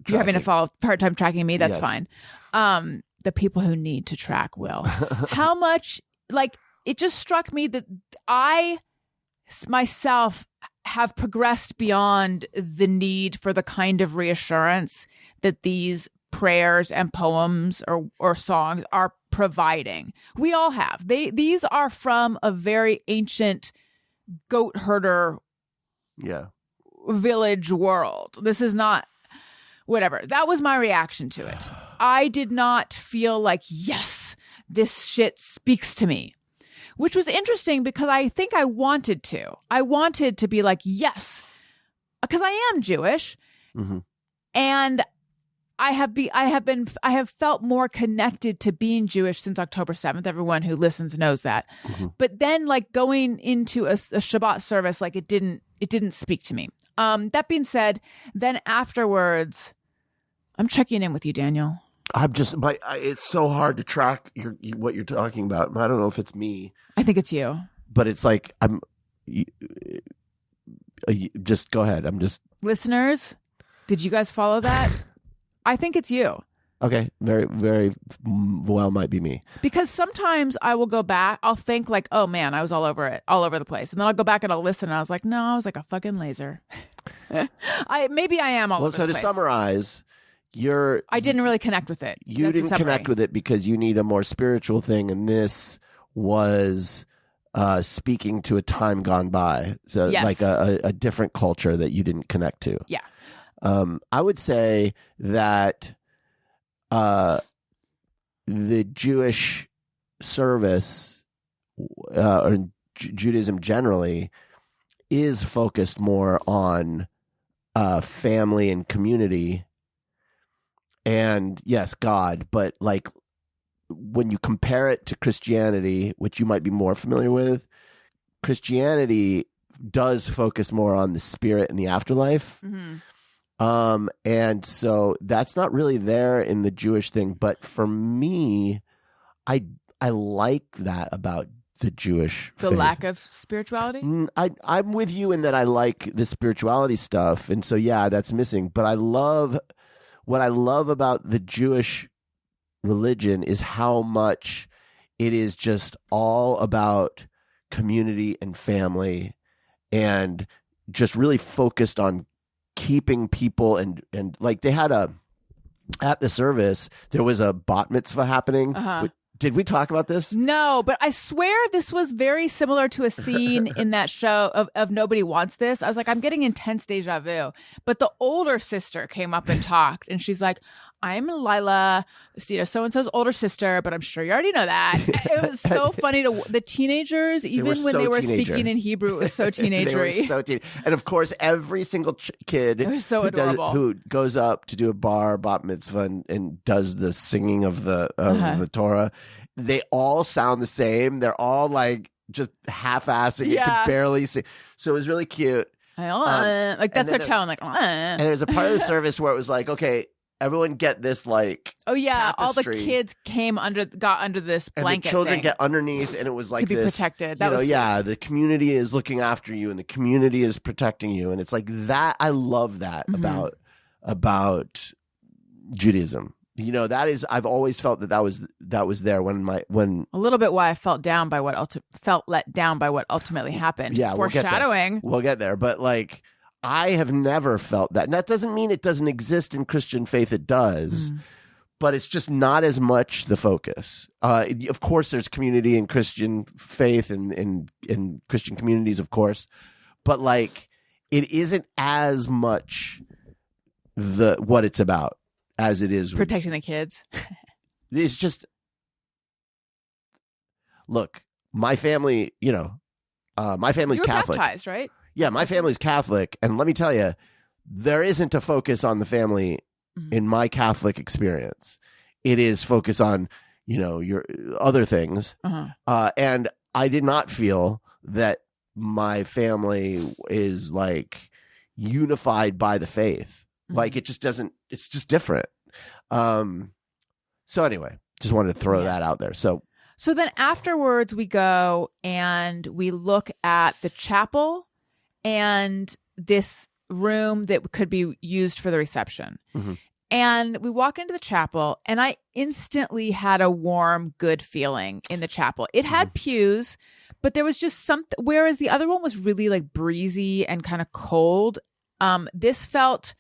tracking. You're having a hard time tracking me. That's Yes. fine. The people who need to track will. How much, like, it just struck me that I myself have progressed beyond the need for the kind of reassurance that these prayers and poems or songs are providing. We all have. These are from a very ancient goat herder village world. This is not whatever. That was my reaction to it. I did not feel like, yes, this shit speaks to me, which was interesting because I think I wanted to. I wanted to be like, yes, because I am Jewish. Mm-hmm. And I have felt more connected to being Jewish since October 7th. Everyone who listens knows that. Mm-hmm. But then, like, going into a Shabbat service, like, it didn't speak to me. That being said, then afterwards, I'm checking in with you, Daniel. It's so hard to track what you're talking about. I don't know if it's me. I think it's you. But it's like, just go ahead. Listeners, did you guys follow that? I think it's you. Okay. Very, very well might be me. Because sometimes I will go back, I'll think like, oh man, I was all over the place. And then I'll go back and I'll listen and I was like, no, I was like a fucking laser. Maybe I am all over the place. So to summarize, I didn't really connect with it. You didn't connect with it because you need a more spiritual thing, and this was speaking to a time gone by. So yes. Like a different culture that you didn't connect to. Yeah. I would say that the Jewish service or Judaism generally is focused more on family and community and, yes, God. But like when you compare it to Christianity, which you might be more familiar with, Christianity does focus more on the spirit and the afterlife. Mm-hmm. And so that's not really there in the Jewish thing. But for me, I like that about the Jewish faith. The lack of spirituality? I'm with you in that I like the spirituality stuff. And so, yeah, that's missing. But what I love about the Jewish religion is how much it is just all about community and family and just really focused on keeping people and like they had at the service, there was a bat mitzvah happening. Did we talk about this? No, but I swear this was very similar to a scene in that show of Nobody Wants This. I was like, I'm getting intense deja vu. But the older sister came up and talked, and she's like, I'm Lila, so-and-so's older sister, but I'm sure you already know that. It was so funny to the teenagers, even when they were speaking in Hebrew, it was so teenagery. And of course, every single kid who goes up to do a bat mitzvah and does the singing of the Torah, they all sound the same. They're all like just half-assing. You can barely see. So it was really cute. Like that's their tone. Like, and there's a part of the service where it was like, okay, everyone get this like tapestry. All the kids got under this blanket, and the children thing get underneath, and it was like to be this, protected. The community is looking after you, and the community is protecting you, and it's like that. I love that about Judaism. That is, I've always felt that was there when a little bit why I felt let down by what ultimately happened. Yeah, foreshadowing. We'll get there, but like. I have never felt that. And that doesn't mean it doesn't exist in Christian faith. It does. But it's just not as much the focus. Of course, there's community in Christian faith and in Christian communities, of course. But like, it isn't as much what it's about as it is protecting the kids. It's just, look, my family, my family's Catholic. You're baptized, right? Yeah, my family's Catholic, and let me tell you, there isn't a focus on the family in my Catholic experience. It is focus on, your other things. And I did not feel that my family is like unified by the faith. Like it just doesn't. It's just different. So anyway, just wanted to throw that out there. So then afterwards, we go and we look at the chapel. And this room that could be used for the reception. And we walk into the chapel, and I instantly had a warm, good feeling in the chapel. It had pews, but there was just something, whereas the other one was really like breezy and kind of cold. This felt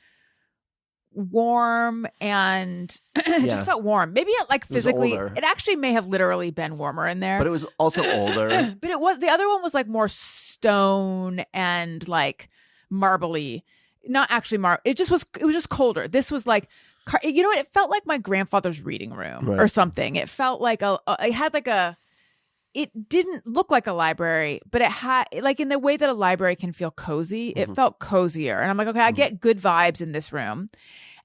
warm and just felt warm. Maybe it like physically, it actually may have literally been warmer in there. But it was also older. But the other one was like more stone and like marbly. Not actually it was just colder. This was like, it felt like my grandfather's reading room or something. It felt like it had like it didn't look like a library, but it had like in the way that a library can feel cozy, it felt cozier. And I'm like, okay, I get good vibes in this room.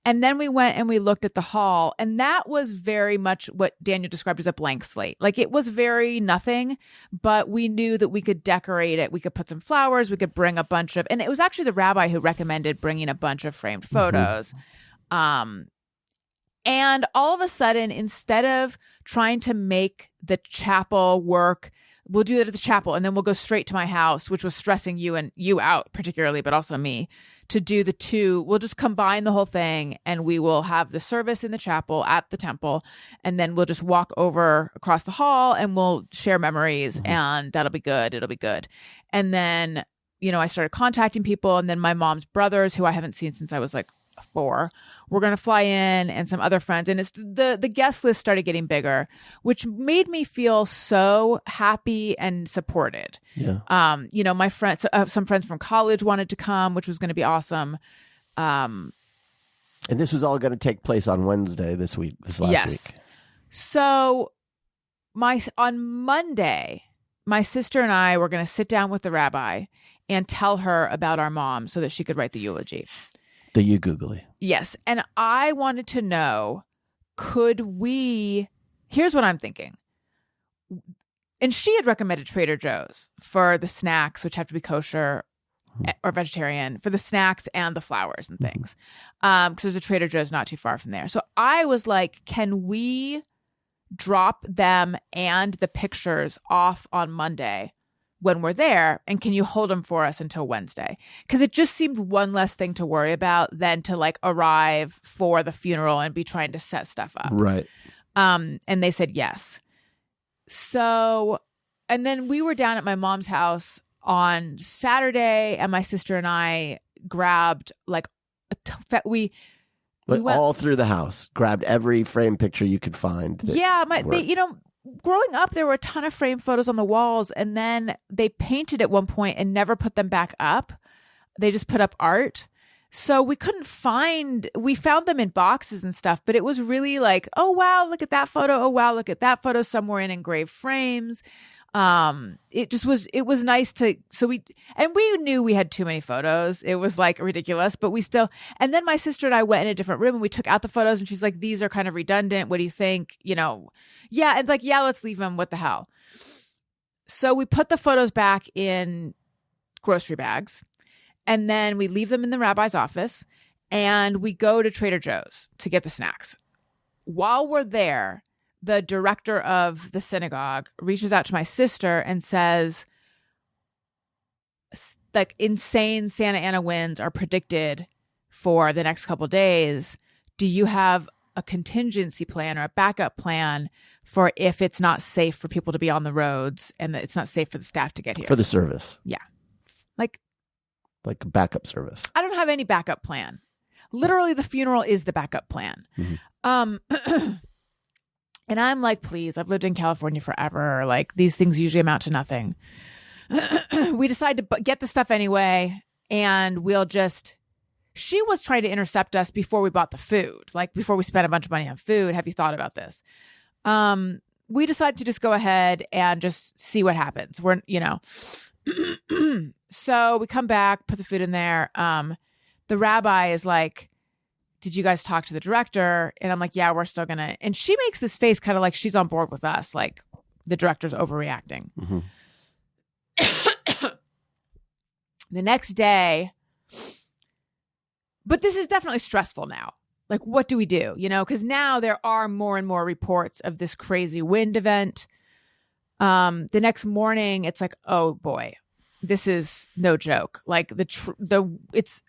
And then we went and we looked at the hall, and that was very much what Daniel described as a blank slate. Like it was very nothing, but we knew that we could decorate it. We could put some flowers. We could bring a bunch of, and it was actually the rabbi who recommended bringing a bunch of framed photos. And all of a sudden, instead of trying to make the chapel work, we'll do it at the chapel and then we'll go straight to my house, which was stressing you out particularly, but also me, to do the two. We'll just combine the whole thing, and we will have the service in the chapel at the temple, and then we'll just walk over across the hall and we'll share memories, and that'll be good. It'll be good. And then, I started contacting people, and then my mom's brothers, who I haven't seen since I was like 4, we're going to fly in, and some other friends. And it's the guest list started getting bigger, which made me feel so happy and supported. Yeah. My friends, some friends from college wanted to come, which was going to be awesome. And this was all going to take place on Wednesday this last week. So on Monday, my sister and I were going to sit down with the rabbi and tell her about our mom so that she could write the eulogy. The you googly. Yes. And I wanted to know, here's what I'm thinking. And she had recommended Trader Joe's for the snacks, which have to be kosher or vegetarian, for the snacks and the flowers and things. Because there's a Trader Joe's not too far from there. So I was like, can we drop them and the pictures off on Monday when we're there, and can you hold them for us until Wednesday? Because it just seemed one less thing to worry about than to like arrive for the funeral and be trying to set stuff up. Right. And they said yes. So, and then we were down at my mom's house on Saturday, and my sister and I grabbed like But all through the house, grabbed every frame picture you could find. Yeah, growing up, there were a ton of frame photos on the walls, and then they painted at one point and never put them back up. They just put up art. So we found them in boxes and stuff, but it was really like, oh, wow, look at that photo. Oh, wow, look at that photo somewhere in engraved frames. It was nice we knew we had too many photos. It was like ridiculous, but and then my sister and I went in a different room and we took out the photos and she's like, these are kind of redundant. What do you think? Yeah. And like, yeah, let's leave them. What the hell? So we put the photos back in grocery bags and then we leave them in the rabbi's office and we go to Trader Joe's to get the snacks. While we're there, the director of the synagogue reaches out to my sister and says, like, insane Santa Ana winds are predicted for the next couple of days. Do you have a contingency plan or a backup plan for if it's not safe for people to be on the roads and that it's not safe for the staff to get here? For the service. Yeah. Like a backup service. I don't have any backup plan. Literally, the funeral is the backup plan. Mm-hmm. And I'm like, please, I've lived in California forever. Like, these things usually amount to nothing. We decide to get the stuff anyway. And she was trying to intercept us before we bought the food. Like, before we spent a bunch of money on food. Have you thought about this? We decided to just go ahead and just see what happens. So we come back, put the food in there. The rabbi is like, did you guys talk to the director? And I'm like, yeah, we're still going to. And she makes this face kind of like she's on board with us. Like the director's overreacting. Mm-hmm. The next day, but this is definitely stressful now. Like, what do we do? Because now there are more and more reports of this crazy wind event. The next morning, it's like, oh boy, this is no joke. Like it's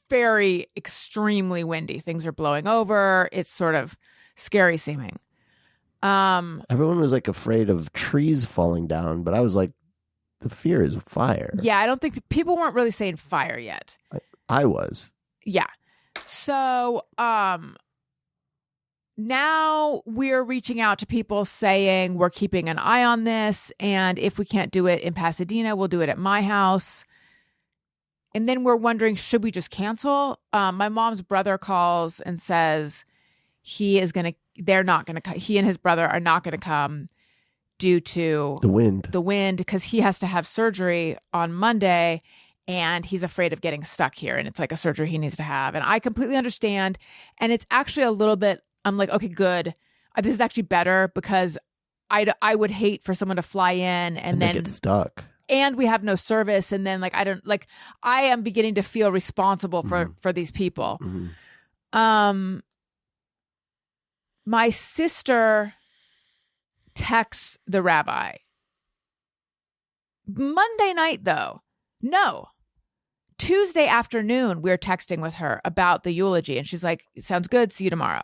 very extremely windy. Things are blowing over. It's sort of scary seeming. Everyone was like afraid of trees falling down, but I was like, the fear is fire. Yeah, I don't think people weren't really saying fire yet. I was. Yeah. So now we're reaching out to people saying we're keeping an eye on this, and if we can't do it in Pasadena, we'll do it at my house. And then we're wondering, should we just cancel? My mom's brother calls and says he and his brother are not going to come due to the wind because he has to have surgery on Monday and he's afraid of getting stuck here. And it's like a surgery he needs to have. And I completely understand. And it's actually a little bit, I'm like, okay, good. This is actually better because I would hate for someone to fly in and then get stuck. And we have no service. And then I am beginning to feel responsible for these people. Mm-hmm. My sister texts the rabbi. Monday night, though. No. Tuesday afternoon, we're texting with her about the eulogy. And she's like, sounds good. See you tomorrow.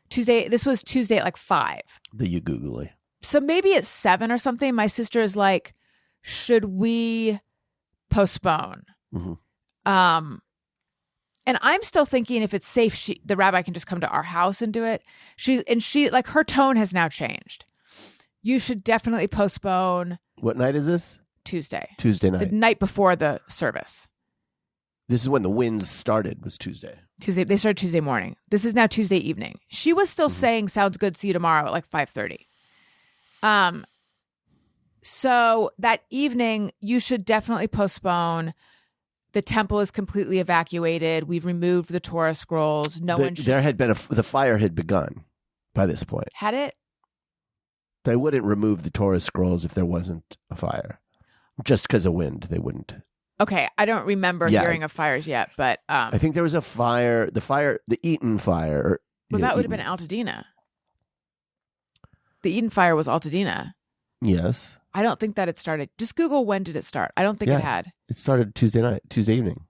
This was Tuesday at 5. The googly. So maybe at 7 or something, my sister is like, should we postpone? Mm-hmm. And I'm still thinking if it's safe, the rabbi can just come to our house and do it. Her tone has now changed. You should definitely postpone. What night is this? Tuesday night. The night before the service. This is when the winds started, was Tuesday. They started Tuesday morning. This is now Tuesday evening. She was still saying, sounds good, see you tomorrow at 5:30. So that evening, you should definitely postpone. The temple is completely evacuated. We've removed the Torah scrolls. The fire had begun by this point. Had it? They wouldn't remove the Torah scrolls if there wasn't a fire. Just because of wind, they wouldn't. Okay, I don't remember hearing of fires yet, but I think there was a fire. The Eaton fire. That would have been Altadena. The Eden fire was Altadena. Yes. I don't think that it started. Just Google when did it start. I don't think it had. It started Tuesday evening.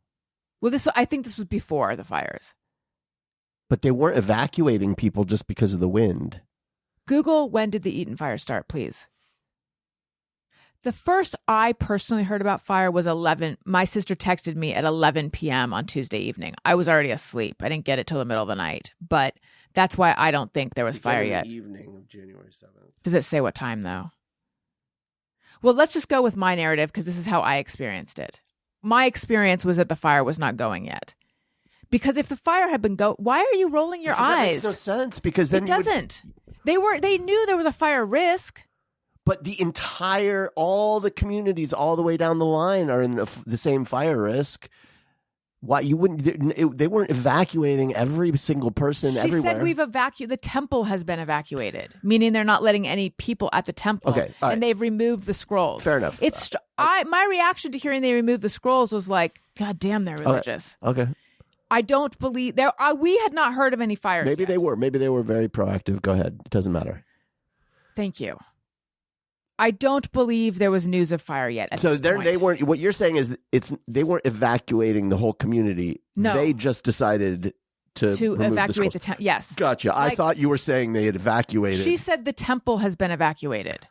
Well, I think this was before the fires. But they weren't evacuating people just because of the wind. Google when did the Eaton fire start, please. The first I personally heard about fire was 11. My sister texted me at 11 p.m. on Tuesday evening. I was already asleep. I didn't get it till the middle of the night. But that's why I don't think there was fire yet. Evening of January 7th. Does it say what time, though? Well, let's just go with my narrative because this is how I experienced it. My experience was that the fire was not going yet. Because if the fire had been why are you rolling your eyes? That makes no sense because then it doesn't. They knew there was a fire risk. But all the communities all the way down the line are in the same fire risk. Why you wouldn't? They weren't evacuating every single person everywhere. She said the temple has been evacuated, meaning they're not letting any people at the temple. Okay, all right. And they've removed the scrolls. Fair enough. My reaction to hearing they removed the scrolls was like, God damn, they're religious. Okay. I don't believe we had not heard of any fires. Maybe yet. they were. Maybe they were very proactive. Go ahead. It doesn't matter. Thank you. I don't believe there was news of fire yet. So they weren't. What you're saying is they weren't evacuating the whole community. No, they just decided to evacuate the temple. Yes, gotcha. I thought you were saying they had evacuated. She said the temple has been evacuated.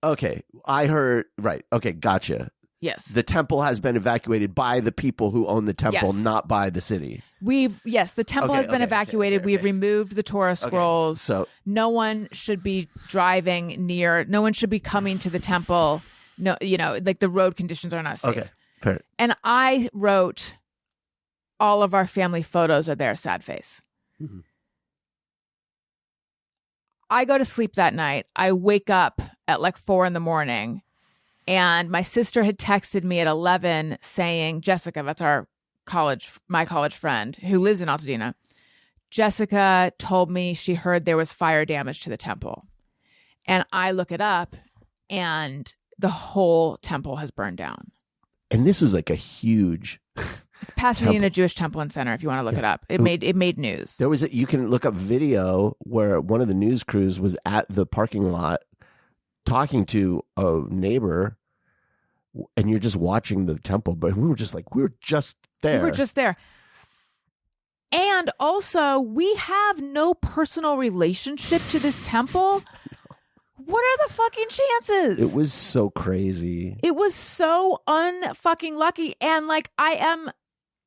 Okay, I heard right. Okay, gotcha. Yes, the temple has been evacuated by the people who own the temple, not by the city. The temple has been evacuated. Okay. We've removed the Torah scrolls. So no one should be driving near. No one should be coming to the temple. No, like the road conditions are not safe. Okay, fair. And I wrote, all of our family photos are there. Sad face. Mm-hmm. I go to sleep that night. I wake up at like 4 a.m. And my sister had texted me at 11 saying, Jessica, that's my college friend who lives in Altadena. Jessica told me she heard there was fire damage to the temple. And I look it up and the whole temple has burned down. And this was like a huge It's Pasadena Jewish Temple and Center if you want to look it up. It made news. There was you can look up video where one of the news crews was at the parking lot talking to a neighbor, and you're just watching the temple, but we were just there. We were just there. And also, we have no personal relationship to this temple. What are the fucking chances? It was so crazy. It was so unfucking lucky. And like, I am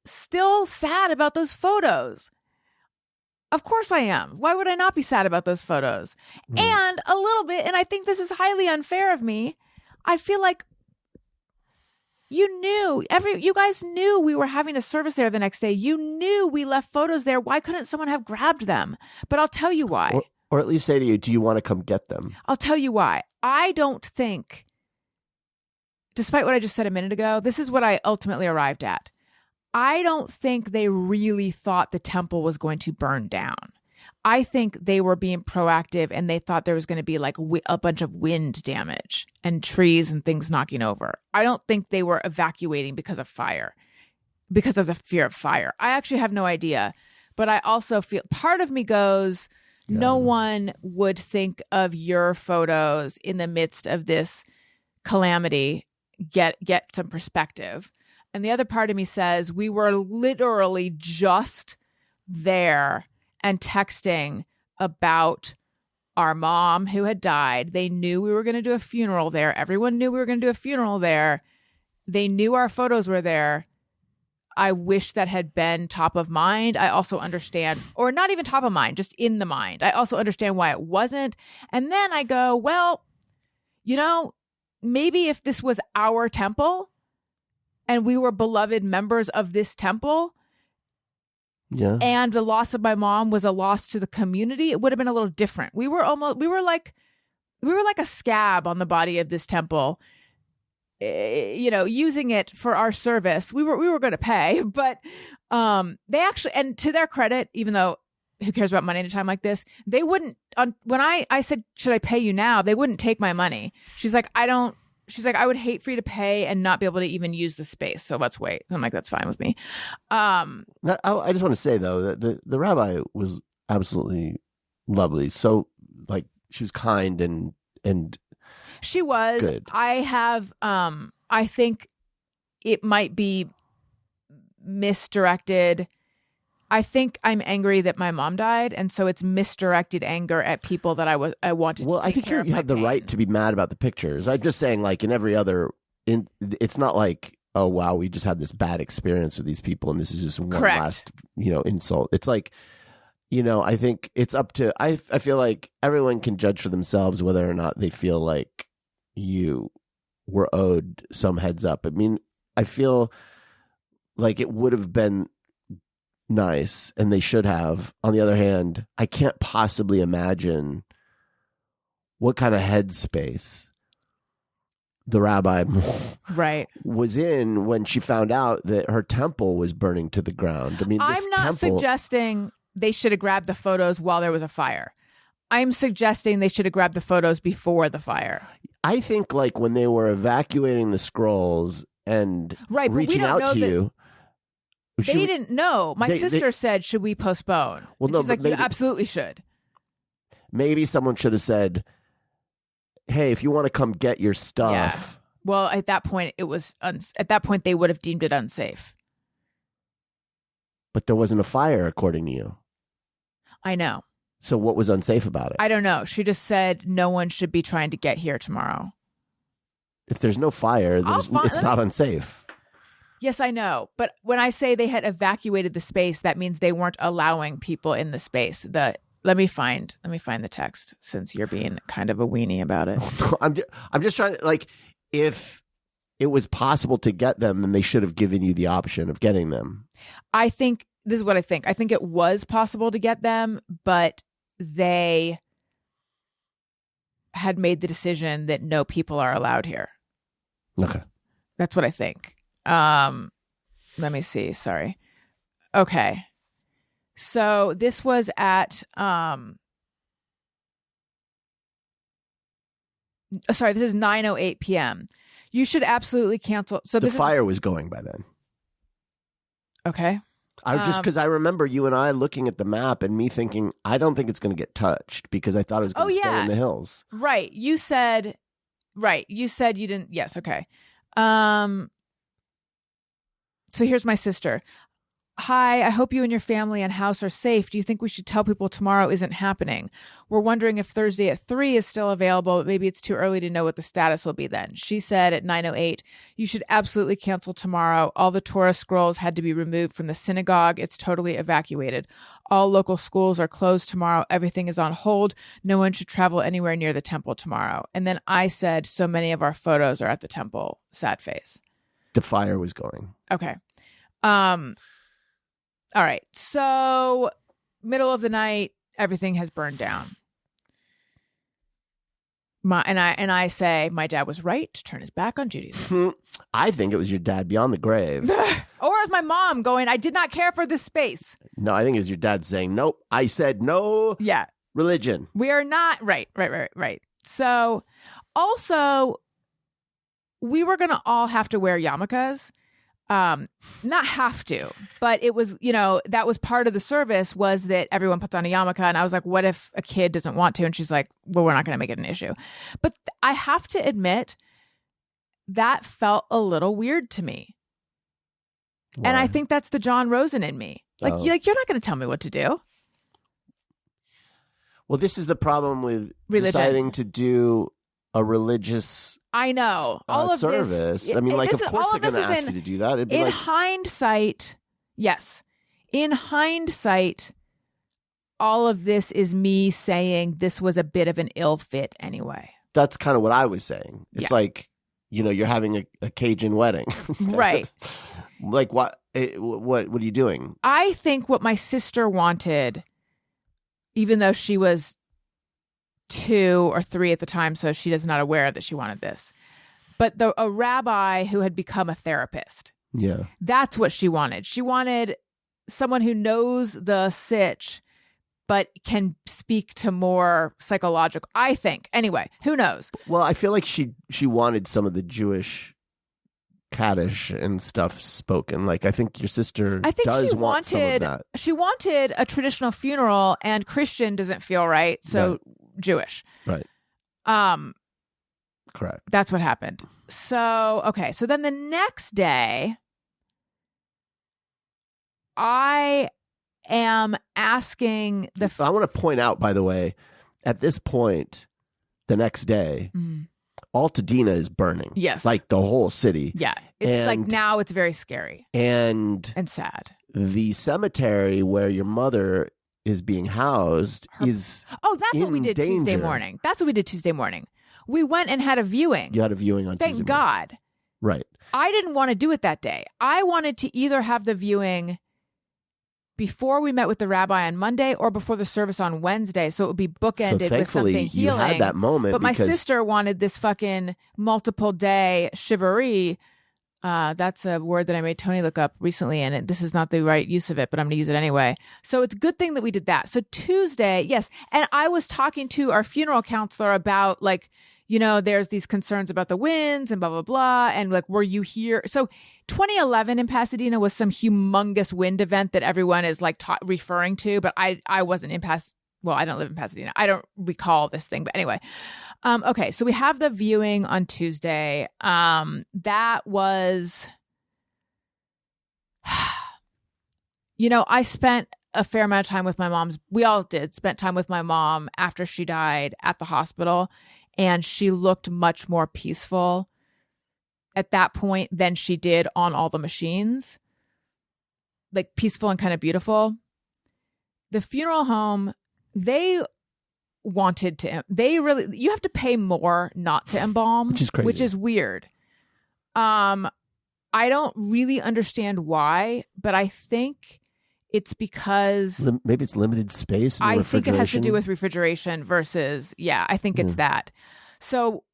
still sad about those photos. Of course I am. Why would I not be sad about those photos? And a little bit, and I think this is highly unfair of me, I feel like you guys knew we were having a service there the next day. You knew we left photos there. Why couldn't someone have grabbed them? But I'll tell you why. Or at least say to you, do you want to come get them? I'll tell you why. I don't think, despite what I just said a minute ago, this is what I ultimately arrived at. I don't think they really thought the temple was going to burn down. I think they were being proactive and they thought there was going to be like a bunch of wind damage and trees and things knocking over. I don't think they were evacuating because of fire, because of the fear of fire. I actually have no idea. But I also feel, part of me goes, no one would think of your photos in the midst of this calamity, get some perspective. And the other part of me says, we were literally just there and texting about our mom who had died. They knew we were going to do a funeral there. Everyone knew we were going to do a funeral there. They knew our photos were there. I wish that had been top of mind. I also understand, or not even top of mind, just in the mind. I also understand why it wasn't. And then I go, well, maybe if this was our temple and we were beloved members of this temple, and the loss of my mom was a loss to the community, it would have been a little different. We were like a scab on the body of this temple, using it for our service. We were going to pay, but they actually, and to their credit, even though who cares about money at a time like this, they wouldn't, when I said, should I pay you now? They wouldn't take my money. She's like, I would hate for you to pay and not be able to even use the space. So let's wait. I'm like, that's fine with me. I just want to say though, that the rabbi was absolutely lovely. So like she was kind and she was good. I have, I think it might be misdirected. I think I'm angry that my mom died, and so it's misdirected anger at people that I wanted to take I think care of you my have the pain. right to be mad about the pictures. I'm just saying, like in every other, it's not like, oh wow, we just had this bad experience with these people, and this is just one Correct. last, insult. It's like, I think it's up to. I feel like everyone can judge for themselves whether or not they feel like you were owed some heads up. I mean, I feel like it would have been nice, and they should have. On the other hand, I can't possibly imagine what kind of headspace the rabbi Right. was in when she found out that her temple was burning to the ground. I mean, this I'm not suggesting they should have grabbed the photos while there was a fire. I'm suggesting they should have grabbed the photos before the fire. I think like when they were evacuating the scrolls and Right, but we reaching don't out know to that- you. They didn't know. My sister said, should we postpone? Well, And no, she's but like, you maybe- absolutely should. Maybe someone should have said, hey, if you want to come get your stuff. Yeah. Well, at that point, at that point, they would have deemed it unsafe. But there wasn't a fire, according to you. I know. So what was unsafe about it? I don't know. She just said no one should be trying to get here tomorrow. If there's no fire, it's not unsafe. Yes, I know. But when I say they had evacuated the space, that means they weren't allowing people in the space. Let me find the text, since you're being kind of a weenie about it. I'm just trying to, like, if it was possible to get them, then they should have given you the option of getting them. I think this is what I think. I think it was possible to get them, but they had made the decision that no people are allowed here. Okay. That's what I think. Let me see. Sorry. Okay. So this was at, sorry, this is 9:08 p.m. You should absolutely cancel. So The fire was going by then. Okay. Because I remember you and I looking at the map and me thinking, I don't think it's going to get touched because I thought it was going to stay in the hills. Right. You said you didn't. Yes. Okay. So here's my sister. Hi, I hope you and your family and house are safe. Do you think we should tell people tomorrow isn't happening? We're wondering if Thursday at 3 is still available, but maybe it's too early to know what the status will be then. She said at 9:08, you should absolutely cancel tomorrow. All the Torah scrolls had to be removed from the synagogue. It's totally evacuated. All local schools are closed tomorrow. Everything is on hold. No one should travel anywhere near the temple tomorrow. And then I said, so many of our photos are at the temple. Sad face. The fire was going. Okay. All right. So middle of the night, everything has burned down. I say my dad was right to turn his back on Judaism. I think it was your dad beyond the grave. Or as my mom going, I did not care for this space. No, I think it was your dad saying, nope, I said no religion. We are not right. So also we were going to all have to wear yarmulkes. Not have to, but it was, that was part of the service, was that everyone puts on a yarmulke. And I was like, what if a kid doesn't want to? And she's like, well, we're not going to make it an issue. But I have to admit that felt a little weird to me. Why? And I think that's the John Rosen in me. Like, you're not going to tell me what to do. Well, this is the problem with Religion. deciding to do a religious I know. All of service. this. I mean, like, this of is- course all they're of going to this is ask you to do that. It'd be In like, hindsight, yes. In hindsight, all of this is me saying this was a bit of an ill fit anyway. that's kind of what I was saying. It's like, you're having a Cajun wedding. Right. Like, what are you doing? I think what my sister wanted, even though she was 2 or 3 at the time, so she is not aware that she wanted this, but a rabbi who had become a therapist. Yeah. That's what she wanted. She wanted someone who knows the sitch, but can speak to more psychological, I think. Anyway, who knows? Well, I feel like she wanted some of the Jewish Kaddish and stuff spoken. Like, I think your sister does want some of that. She wanted a traditional funeral, and Christian doesn't feel right, so Right. Jewish. Right. Correct. That's what happened. So, okay. So then the next day, I am asking I want to point out, by the way, at this point, the next day, Altadena is burning. Yes. Like the whole city. Yeah. It's like now it's very scary and sad. The cemetery where your mother is being housed is that's what we did danger. Tuesday morning. That's what we did Tuesday morning. We went and had a viewing. You had a viewing on Tuesday Thank God. Right. I didn't want to do it that day. I wanted to either have the viewing before we met with the rabbi on Monday or before the service on Wednesday, so it would be bookended with something healing. You had that moment, but my sister wanted this fucking multiple day shivaree. That's a word that I made Tony look up recently, and this is not the right use of it, but I'm going to use it anyway. So it's a good thing that we did that. So Tuesday, yes, and I was talking to our funeral counselor about like, you know, there's these concerns about the winds and blah, blah, blah. And like, were you here? So 2011 in Pasadena was some humongous wind event that everyone is like referring to, but I wasn't in Pasadena. Well, I don't live in Pasadena. I don't recall this thing, but anyway. Okay, so we have the viewing on Tuesday. That was, you know, I spent a fair amount of time with my mom's. We all spent time with my mom after she died at the hospital. And she looked much more peaceful at that point than she did on all the machines. Like peaceful and kind of beautiful. The funeral home, you have to pay more not to embalm. Which is crazy. Which is weird. I don't really understand why, but I think it's because maybe it's limited space. I think it has to do with refrigeration versus, I think it's that. So,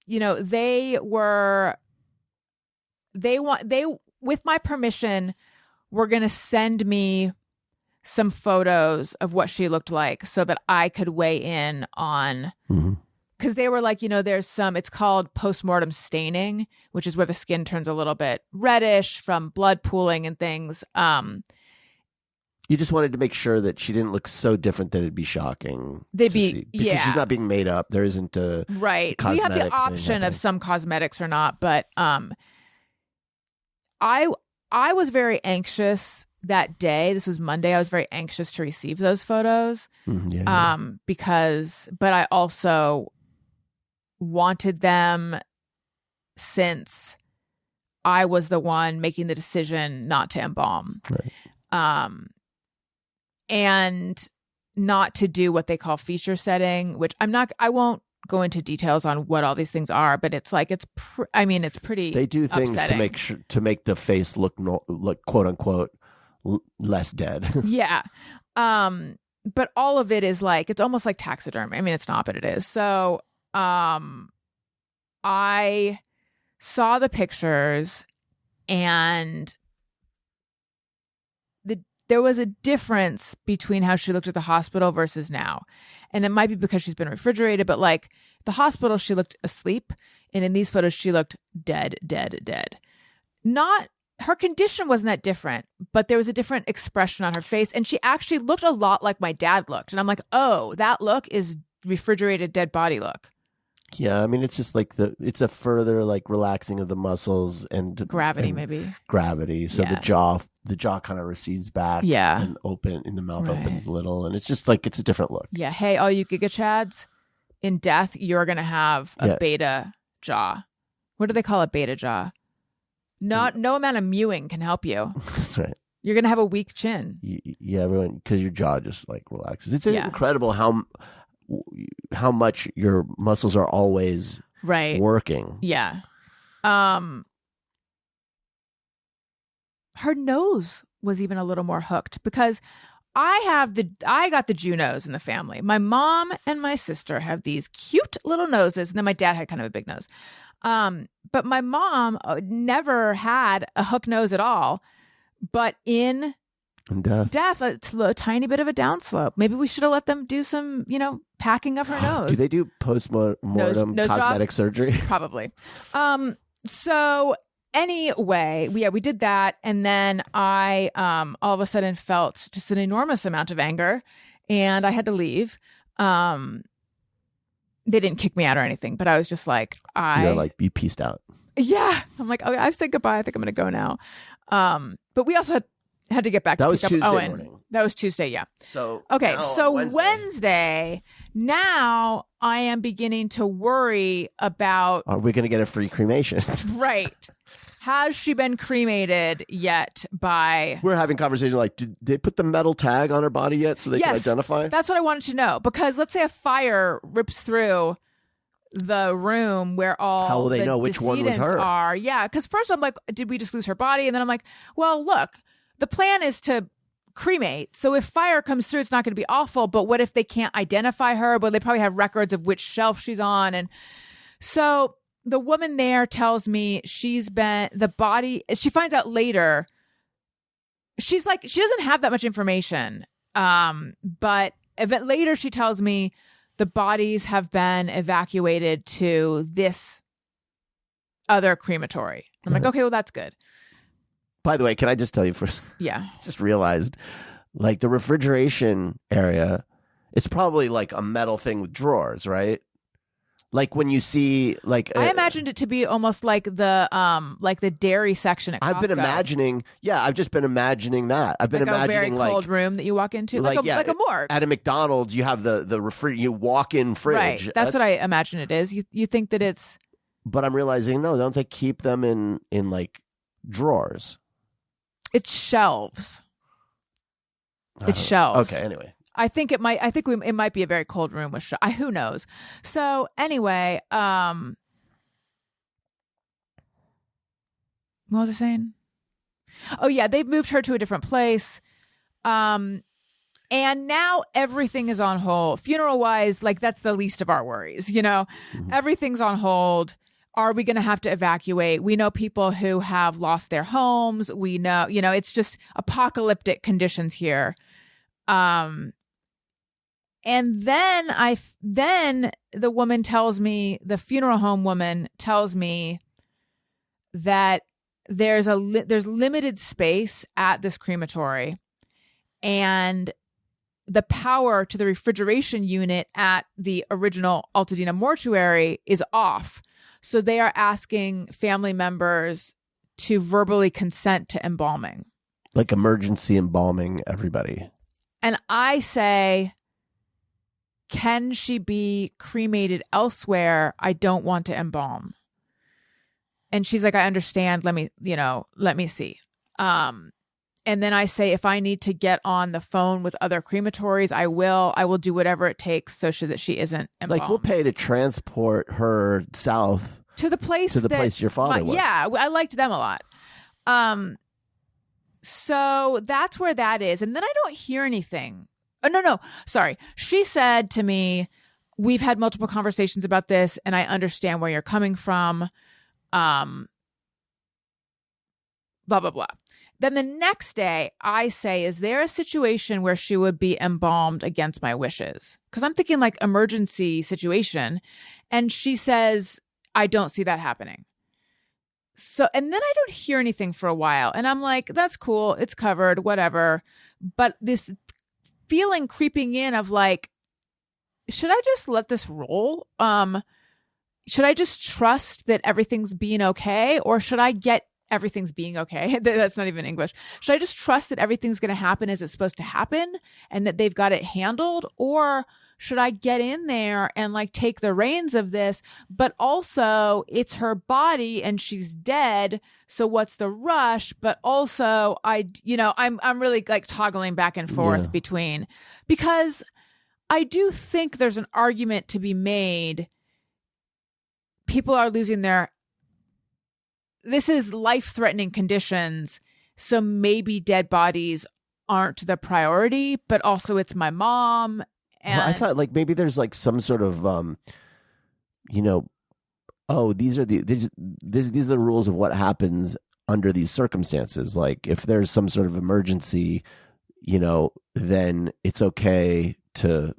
you know, with my permission, were going to send me some photos of what she looked like so that I could weigh in on, because they were like, you know, it's called postmortem staining, which is where the skin turns a little bit reddish from blood pooling and things. You just wanted to make sure that she didn't look so different that it'd be shocking. Because she's not being made up. There isn't a right. We have the option of some cosmetics or not, but I was very anxious that day. This was Monday. I was very anxious to receive those photos. But I also wanted them since I was the one making the decision not to embalm. Right. And not to do what they call feature setting, which I won't go into details on what all these things are, but it's like, it's pretty They do things upsetting. to make the face look quote unquote less dead. Yeah. But all of it is like, it's almost like taxidermy. I mean, it's not, but it is. So, I saw the pictures and there was a difference between how she looked at the hospital versus now. And it might be because she's been refrigerated, but like the hospital, she looked asleep. And in these photos, she looked dead. Her condition wasn't that different, but there was a different expression on her face. And she actually looked a lot like my dad looked. And I'm like, oh, that look is refrigerated dead body look. Yeah, I mean, it's just like it's a further like relaxing of the muscles and gravity, maybe gravity. So the jaw kind of recedes back, and the mouth opens a little, and it's just like it's a different look. Yeah. Hey, all you Giga Chads, in death, you're gonna have a beta jaw. What do they call a beta jaw? No amount of mewing can help you. That's right. You're gonna have a weak chin. Yeah, everyone, because your jaw just like relaxes. It's incredible how much your muscles are always working. Yeah. Her nose was even a little more hooked because I got the Jew nose in the family. My mom and my sister have these cute little noses, and then my dad had kind of a big nose. But my mom never had a hook nose at all. But in death, it's a tiny bit of a downslope. Maybe we should have let them do some, packing of her nose. Do they do post-mortem cosmetic surgery? Probably. So anyway, we did that. And then I all of a sudden felt just an enormous amount of anger and I had to leave. They didn't kick me out or anything, but I was just like, you pieced out. Yeah. I'm like, okay, I've said goodbye. I think I'm going to go now. But we also had Had to get back That to was pick up Tuesday Owen. morning. That was Tuesday, yeah. So Okay, now so on Wednesday, now I am beginning to worry about are we going to get a free cremation? right. Has she been cremated yet by We're having conversations like, did they put the metal tag on her body yet so they can Yes, identify? That's what I wanted to know. Because let's say a fire rips through the room where all How will they the know which one was decedents her? are. Yeah, because first I'm like, did we just lose her body? And then I'm like, well, look, the plan is to cremate. So if fire comes through, it's not going to be awful. But what if they can't identify her? But they probably have records of which shelf she's on. And so the woman there tells me she finds out later. She's like, she doesn't have that much information. But later she tells me the bodies have been evacuated to this other crematory. I'm like, okay, well, that's good. By the way, can I just tell you first? Yeah. Just realized, like the refrigeration area, it's probably like a metal thing with drawers, right? Like when you see, like I imagined it to be almost like the dairy section at Costco. I've been imagining, I've just been imagining that. I've been like imagining a very cold room that you walk into, like a morgue. At a McDonald's, you have the you walk in fridge. Right. That's what I imagine it is. You think that it's. But I'm realizing, no, don't they keep them in like drawers? It's shelves. It's shelves. Okay. Anyway. I think it might. It might be a very cold room with. Who knows? So anyway, what was I saying? Oh yeah, they've moved her to a different place, and now everything is on hold. Funeral wise, like that's the least of our worries. Everything's on hold. Are we going to have to evacuate? We know people who have lost their homes. We know, it's just apocalyptic conditions here. And then the woman tells me, the funeral home woman tells me that there's limited space at this crematory, and the power to the refrigeration unit at the original Altadena mortuary is off. So they are asking family members to verbally consent to embalming. Like emergency embalming everybody. And I say, can she be cremated elsewhere? I don't want to embalm. And she's like, I understand. Let me see. And then I say, if I need to get on the phone with other crematories, I will do whatever it takes so that she isn't embalmed. Like we'll pay to transport her south to the place your father was. Yeah, I liked them a lot. So that's where that is. And then I don't hear anything. Oh, no. Sorry. She said to me, we've had multiple conversations about this and I understand where you're coming from. Blah, blah, blah. Then the next day I say, is there a situation where she would be embalmed against my wishes? Because I'm thinking like emergency situation. And she says, I don't see that happening. So, and then I don't hear anything for a while. And I'm like, that's cool. It's covered, whatever. But this feeling creeping in of like, should I just let this roll? Should I just trust that everything's being okay? Or should I get everything's being okay? That's not even English. Should I just trust that everything's going to happen as it's supposed to happen and that they've got it handled? Or should I get in there and like take the reins of this? But also it's her body and she's dead. So what's the rush? But also I'm really like toggling back and forth between, because I do think there's an argument to be made. People are losing this is life-threatening conditions. So maybe dead bodies aren't the priority, but also it's my mom. And I thought like maybe there's like some sort of, these are the rules of what happens under these circumstances. Like if there's some sort of emergency, then it's okay to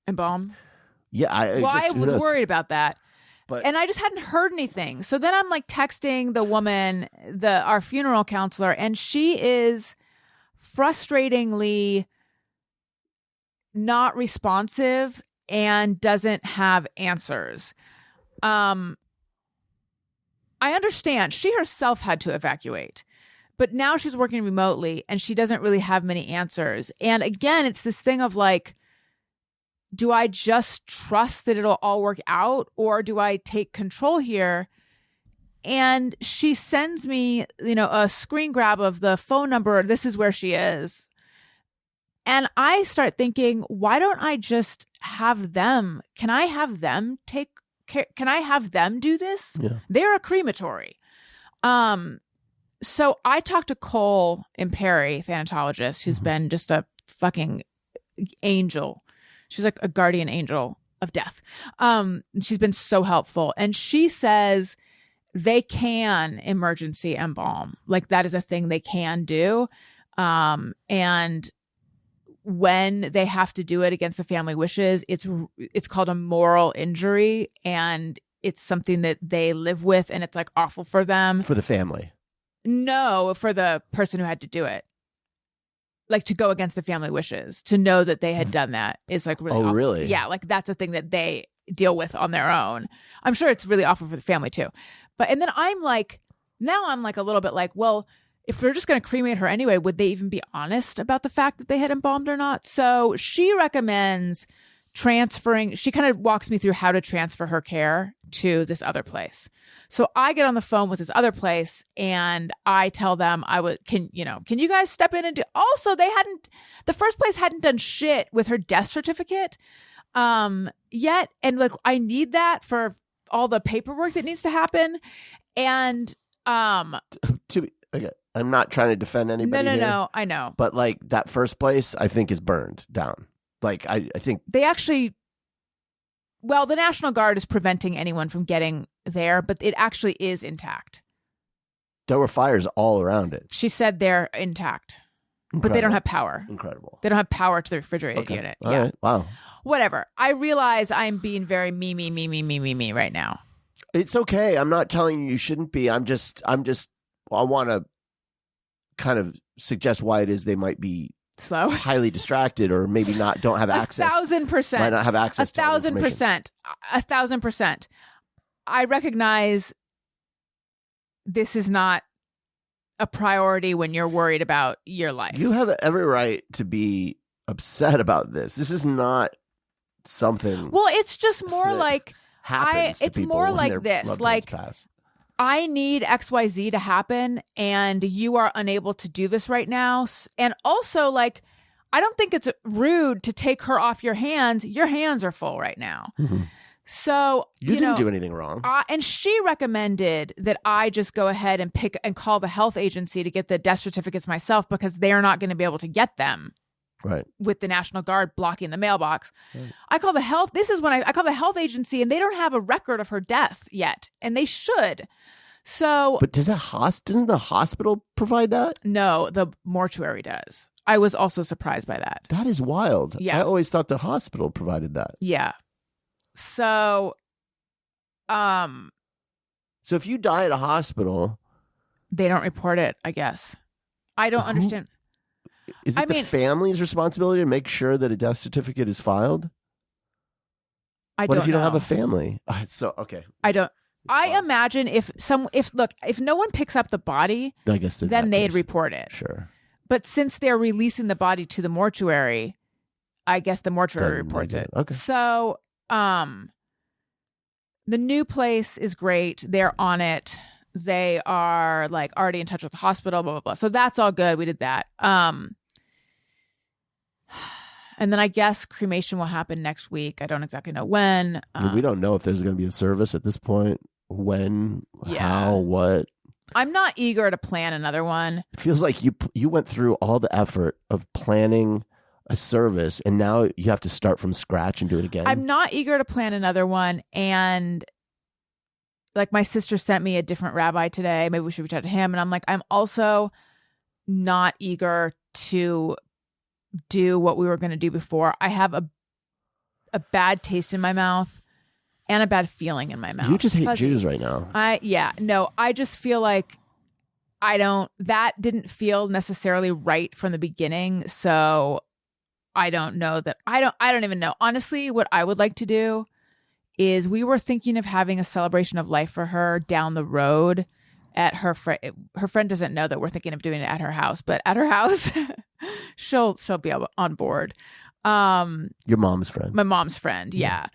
embalm. Yeah. I was worried about that. And I just hadn't heard anything. So then I'm like texting the woman, our funeral counselor, and she is frustratingly not responsive and doesn't have answers. I understand she herself had to evacuate, But now she's working remotely and she doesn't really have many answers. And again, it's this thing of like, do I just trust that it'll all work out, or do I take control here? And she sends me, a screen grab of the phone number. This is where she is. And I start thinking, why don't I just have them? Can I have them take care? Can I have them do this? Yeah. They're a crematory. So I talked to Cole Imperi, thanatologist, who's been just a fucking angel. She's like a guardian angel of death. She's been so helpful. And she says they can emergency embalm. Like that is a thing they can do. And when they have to do it against the family wishes, it's called a moral injury, and it's something that they live with, and it's like awful for them. For the family. No, for the person who had to do it. Like to go against the family wishes, to know that they had done that is like really awful. Really? Yeah, like that's a thing that they deal with on their own. I'm sure it's really awful for the family too. And then I'm like a little bit like, well, if they're just going to cremate her anyway, would they even be honest about the fact that they had embalmed or not? So she recommends transferring. She kind of walks me through how to transfer her care to this other place. So I get on the phone with this other place and I tell them can you guys step in and do, also the first place hadn't done shit with her death certificate yet. And like, I need that for all the paperwork that needs to happen. And, okay, I'm not trying to defend anybody. No, I know. But like that first place, I think is burned down. Like I think they actually, the National Guard is preventing anyone from getting there, but it actually is intact. There were fires all around it. She said they're intact, Incredible. but they don't have power. Incredible. They don't have power to the refrigerated unit. All right. Wow. Whatever. I realize I'm being very me right now. It's okay. I'm not telling you shouldn't be. I want to kind of suggest why it is they might be slow, highly distracted, or maybe don't have access. 1,000%. Might not have access. 1,000%. 1,000%. I recognize this is not a priority when you're worried about your life. You have every right to be upset about this. This is not something. Well, it's just more like it's more like this. Like, I need XYZ to happen and you are unable to do this right now. And also, like, I don't think it's rude to take her off your hands. Your hands are full right now. Mm-hmm. So, you didn't do anything wrong. And she recommended that I just go ahead and pick and call the health agency to get the death certificates myself, because they're not going to be able to get them. Right. With the National Guard blocking the mailbox. Right. I call the health. This is when I call the health agency, and they don't have a record of her death yet, and they should. So, but doesn't the hospital provide that? No, the mortuary does. I was also surprised by that. That is wild. Yeah. I always thought the hospital provided that. Yeah. So, so if you die at a hospital, they don't report it, I guess. I don't understand. Is it the family's responsibility to make sure that a death certificate is filed? What if you don't have a family? Okay. I imagine if no one picks up the body, I guess then they'd report it. Sure. But since they're releasing the body to the mortuary, I guess the mortuary reports it. Okay. So, the new place is great. They're on it. They are like already in touch with the hospital, blah, blah, blah. So that's all good. We did that. And then I guess cremation will happen next week. I don't exactly know when. We don't know if there's going to be a service at this point. When, how, what. I'm not eager to plan another one. It feels like you went through all the effort of planning a service, and now you have to start from scratch and do it again. I'm not eager to plan another one. And like, my sister sent me a different rabbi today. Maybe we should reach out to him. And I'm like, I'm also not eager to do what we were going to do before. I have a bad taste in my mouth and a bad feeling in my mouth. You just hate Jews right now. I just feel like that didn't feel necessarily right from the beginning. So I don't know that I don't even know. Honestly, what I would like to do is, we were thinking of having a celebration of life for her down the road at her friend. Her friend doesn't know that we're thinking of doing it at her house, but at her house, she'll be on board. Your mom's friend. My mom's friend, yeah.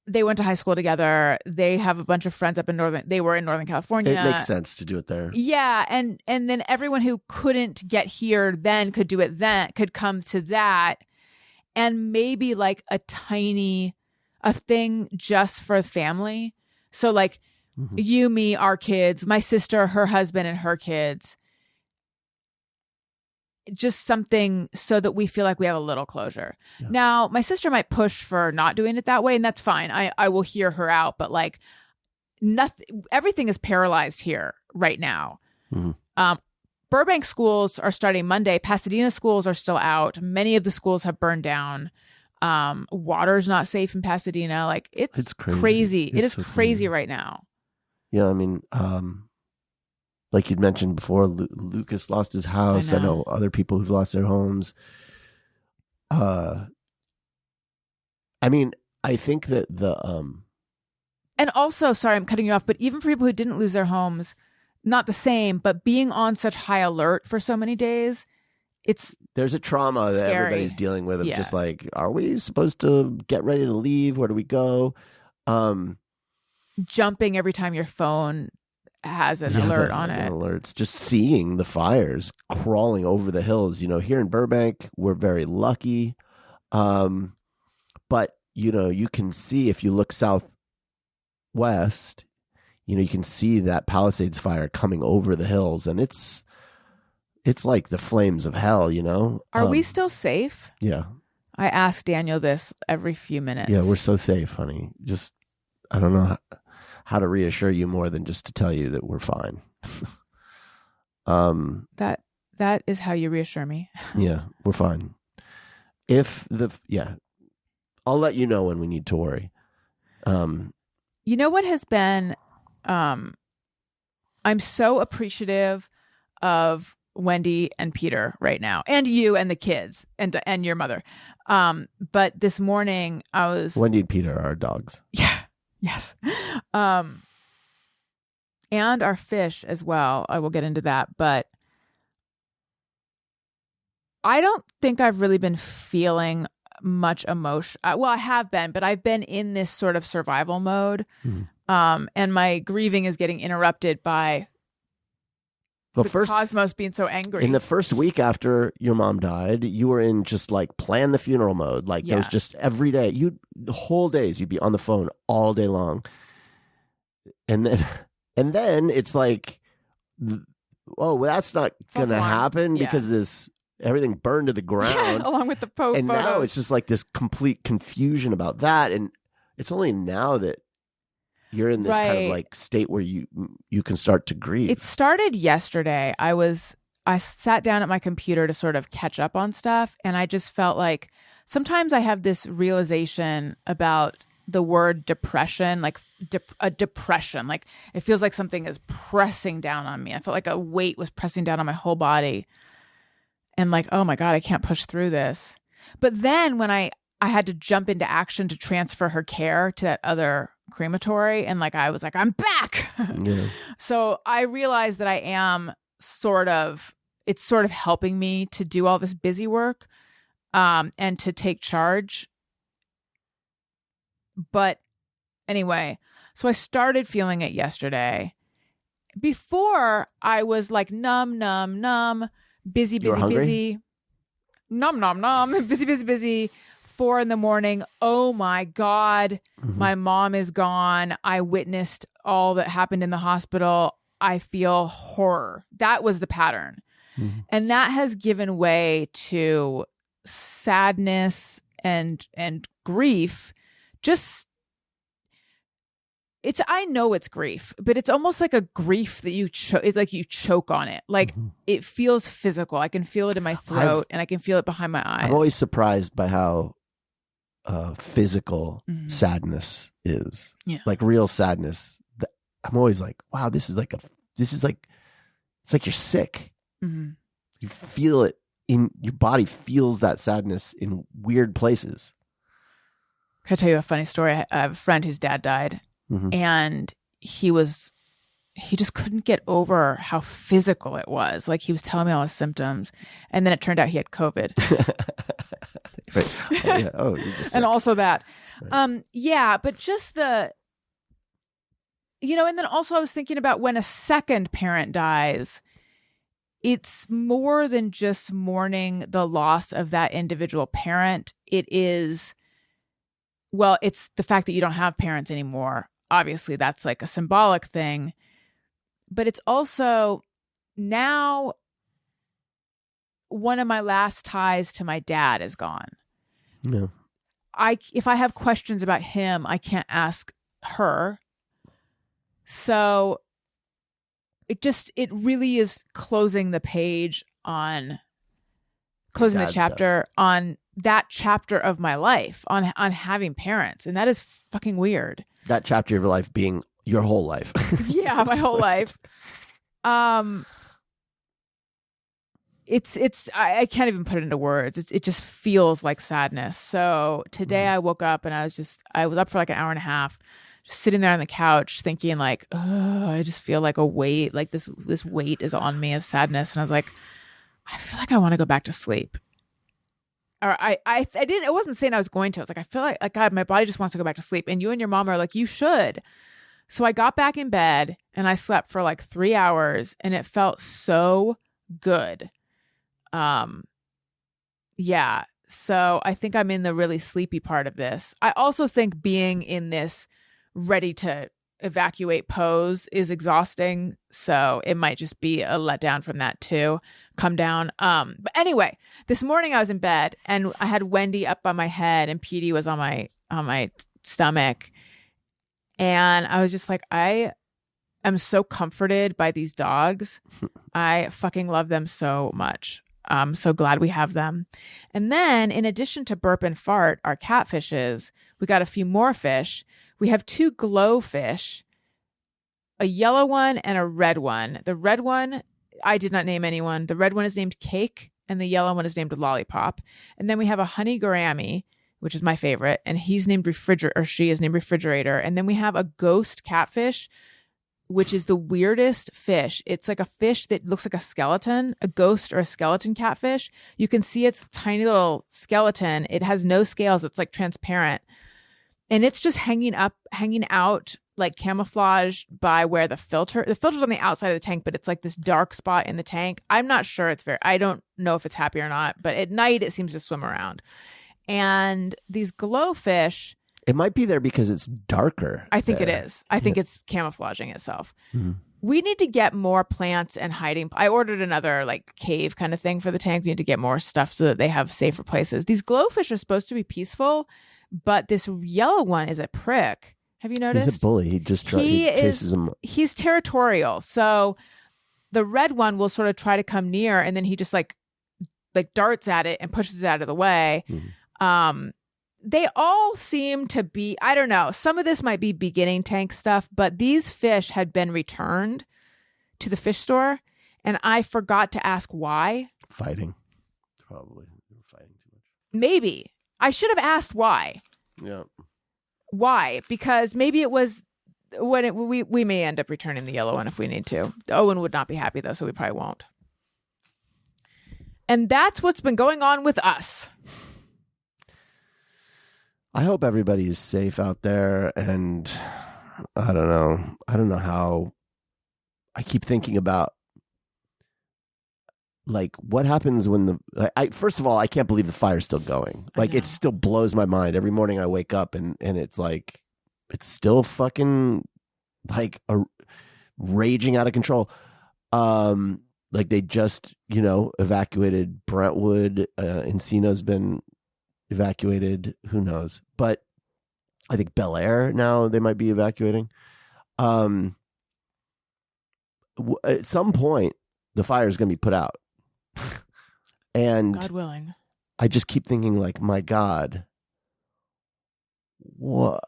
They went to high school together. They have a bunch of friends up in They were in Northern California. It makes sense to do it there. Yeah, and then everyone who couldn't get here then could do it then, could come to that, and maybe like a thing just for family. So like you, me, our kids, my sister, her husband, and her kids. Just something so that we feel like we have a little closure. Yeah. Now, my sister might push for not doing it that way, and that's fine. I will hear her out, but like everything is paralyzed here right now. Burbank schools are starting Monday. Pasadena schools are still out. Many of the schools have burned down. Water's not safe in Pasadena. Like it's crazy. It is crazy right now. Yeah, I mean, like you'd mentioned before, Lucas lost his house. I know other people who've lost their homes. I mean, I think that and also, sorry, I'm cutting you off, but even for people who didn't lose their homes, not the same, but being on such high alert for so many days, there's a trauma scary. That everybody's dealing with. Just like, are we supposed to get ready to leave? Where do we go? Jumping every time your phone has an alert on it. Alerts. Just seeing the fires crawling over the hills. Here in Burbank, we're very lucky. But, you can see if you look southwest, you can see that Palisades fire coming over the hills, and it's like the flames of hell, Are we still safe? Yeah. I ask Daniel this every few minutes. Yeah, we're so safe, honey. Just, I don't know how to reassure you more than just to tell you that we're fine. That is how you reassure me. Yeah, we're fine. I'll let you know when we need to worry. You know what has been, I'm so appreciative of Wendy and Peter right now, and you and the kids and your mother. But this morning I was Wendy and Peter are our dogs. Yeah. Yes. And our fish as well. I will get into that. But I don't think I've really been feeling much emotion. Well, I have been, but I've been in this sort of survival mode. And my grieving is getting interrupted by cosmos being so angry. In the first week after your mom died, you were in just like plan the funeral mode. Like there was just every day, the whole days you'd be on the phone all day long. And then it's like, oh, well, that's not going to happen because everything burned to the ground. Along with the photos. Now it's just like this complete confusion about that. And it's only now that you're in this kind of like state where you can start to grieve. It started yesterday. I sat down at my computer to sort of catch up on stuff, and I just felt like sometimes I have this realization about the word depression, like a depression. Like it feels like something is pressing down on me. I felt like a weight was pressing down on my whole body, and like, oh my God, I can't push through this. But then when I had to jump into action to transfer her care to that other crematory, and like I was like, I'm back. Yeah. So I realized that I am it's sort of helping me to do all this busy work and to take charge. But anyway, so I started feeling it yesterday. Before I was like numb, busy, numb, busy. 4 a.m. Oh my God, my mom is gone. I witnessed all that happened in the hospital. I feel horror. That was the pattern. And that has given way to sadness and grief. I know it's grief, but it's almost like a grief that it's like you choke on it. Like it feels physical. I can feel it in my throat and I can feel it behind my eyes. I'm always surprised by how physical sadness is. Yeah. Like real sadness. I'm always like, wow, it's like you're sick. You feel it in your body, feels that sadness in weird places. Can I tell you a funny story? I have a friend whose dad died, and he just couldn't get over how physical it was. Like he was telling me all his symptoms, and then it turned out he had COVID. Right. Oh, yeah. Oh, you're just sick. And also that. Right. Yeah, but just and then also I was thinking about when a second parent dies, it's more than just mourning the loss of that individual parent. It is, well, it's the fact that you don't have parents anymore. Obviously, that's like a symbolic thing. But it's also now one of my last ties to my dad is gone. No. If I have questions about him, I can't ask her. So it really is closing the chapter on that chapter of my life, on having parents. And that is fucking weird. That chapter of your life being your whole life. Yeah, my whole life. I can't even put it into words. It just feels like sadness. So today I woke up and I was up for like an hour and a half, just sitting there on the couch thinking like, oh, I just feel like a weight, like this weight is on me of sadness. And I was like, I feel like I want to go back to sleep. Or I wasn't saying I was going to. I was like, I feel like God, my body just wants to go back to sleep. And you and your mom are like, you should. So I got back in bed and I slept for like 3 hours and it felt so good. Yeah. So I think I'm in the really sleepy part of this. I also think being in this ready to evacuate pose is exhausting. So it might just be a letdown from that too. Come down. But anyway, this morning I was in bed and I had Wendy up on my head and Petey was on my stomach. And I was just like, I am so comforted by these dogs. I fucking love them so much. I'm so glad we have them. And then in addition to Burp and Fart, our catfishes, we got a few more fish. We have 2 glow fish, a yellow one and a red one. The red one, I did not name anyone. The red one is named Cake and the yellow one is named Lollipop. And then we have a honey gourami, which is my favorite, and he's named she is named Refrigerator. And then we have a ghost catfish, which is the weirdest fish. It's like a fish that looks like a skeleton, a ghost or a skeleton catfish. You can see its tiny little skeleton. It has no scales. It's like transparent. And it's just hanging out like camouflaged by where the filter's on the outside of the tank, but it's like this dark spot in the tank. I'm not sure I don't know if it's happy or not, but at night it seems to swim around. And these glowfish, it might be there because it's darker. I think it is. I think it's camouflaging itself. Mm-hmm. We need to get more plants and hiding. I ordered another like cave kind of thing for the tank. We need to get more stuff so that they have safer places. These glowfish are supposed to be peaceful, but this yellow one is a prick. Have you noticed? He's a bully. He chases them. He's territorial. So the red one will sort of try to come near, and then he just like darts at it and pushes it out of the way. Mm-hmm. They all seem to be, I don't know, some of this might be beginning tank stuff, but these fish had been returned to the fish store, and I forgot to ask why. Fighting. Probably. They were fighting too much. Maybe. I should have asked why. Yeah. Why? Because maybe it was we may end up returning the yellow one if we need to. Owen would not be happy though, so we probably won't. And that's what's been going on with us. I hope everybody is safe out there, and I don't know how. I keep thinking about like what happens when first of all, I can't believe the fire's still going. Like it still blows my mind. Every morning I wake up and it's like it's still fucking like raging out of control. Like they just, evacuated Brentwood. Encino's been evacuated. Who knows? But I think Bel Air now they might be evacuating. At some point, the fire is going to be put out. And God willing. I just keep thinking like, my God, what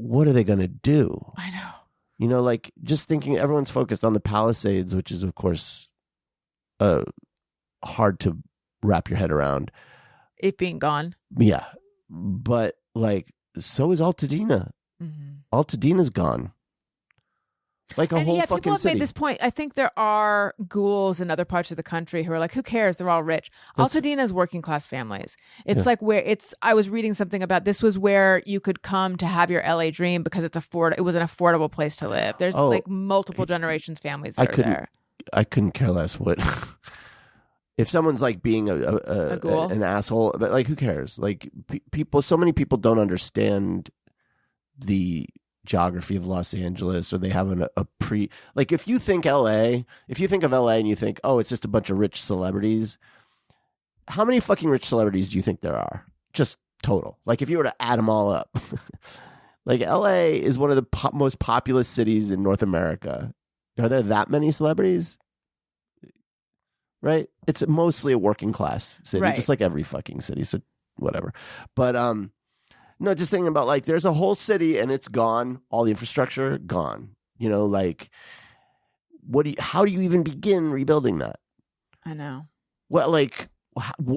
are they going to do? I know. Like just thinking everyone's focused on the Palisades, which is of course hard to wrap your head around. It being gone. Yeah. But like, so is Altadena. Mm-hmm. Altadena's gone. Like a And whole yeah, people fucking have city. made this point. I think there are ghouls in other parts of the country who are like, who cares? They're all rich. Altadena working class families. It's like where I was reading something about this was where you could come to have your LA dream because it was an affordable place to live. There's like multiple generations families that are there. I couldn't care less what if someone's like being an asshole, but like who cares? Like so many people don't understand the geography of Los Angeles, or they have like if you think of LA and you think, oh, it's just a bunch of rich celebrities. How many fucking rich celebrities do you think there are? Just total. Like if you were to add them all up, like LA is one of the most populous cities in North America. Are there that many celebrities? Right? It's mostly a working class city, just like every fucking city. So whatever. But no, just thinking about like there's a whole city and it's gone. All the infrastructure gone. You know, like how do you even begin rebuilding that? I know. Well, like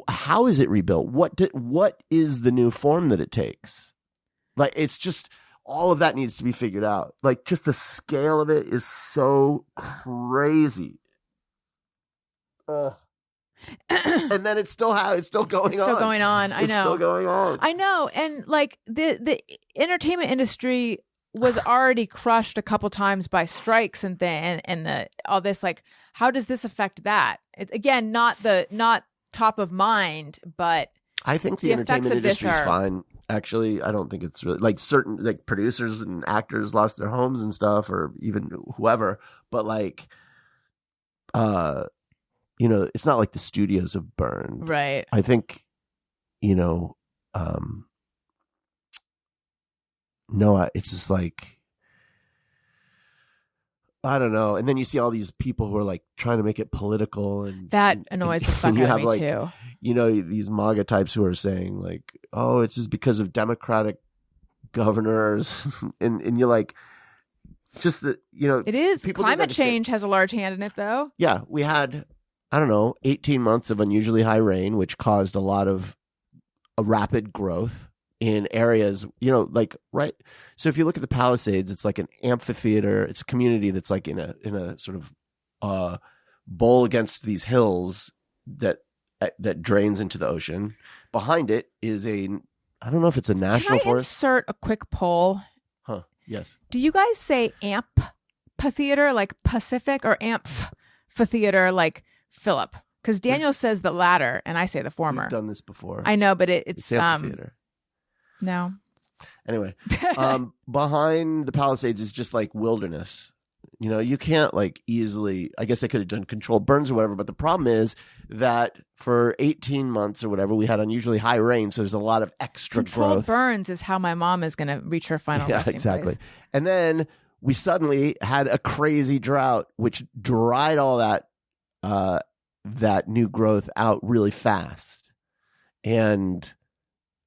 how is it rebuilt? What is the new form that it takes? Like it's just all of that needs to be figured out. Like just the scale of it is so crazy. And then it's still going on. It's still going on. I know. It's still going on. I know. And like the entertainment industry was already crushed a couple times by strikes and all this. Like, how does this affect that? It's again not top of mind, but I think the entertainment industry is fine. Actually, I don't think it's really like certain like producers and actors lost their homes and stuff, or even whoever. But like, you know, it's not like the studios have burned. Right. I think, you know, no, it's just like, I don't know. And then you see all these people who are like trying to make it political, and that annoys the fuck out of me too. You know, these MAGA types who are saying like, oh, it's just because of Democratic governors. and you're like, just that, you know, it is. Climate change has a large hand in it though. Yeah. We had, I don't know, 18 months of unusually high rain, which caused a rapid growth in areas, you know, like, right. So if you look at the Palisades, it's like an amphitheater. It's a community that's like in a sort of bowl against these hills that drains into the ocean. Behind it is I don't know if it's a national forest. Insert a quick poll? Huh. Yes. Do you guys say amphitheater like Pacific, or amphitheater like Philip? Because Daniel says the latter and I say the former. We've done this before. I know, but it's amphitheater. No. Anyway, behind the Palisades is just like wilderness. You know, you can't like easily, I guess I could have done controlled burns or whatever, but the problem is that for 18 months or whatever, we had unusually high rain, so there's a lot of extra controlled growth. Burns is how my mom is going to reach her final resting place. And then we suddenly had a crazy drought, which dried all that new growth out really fast. And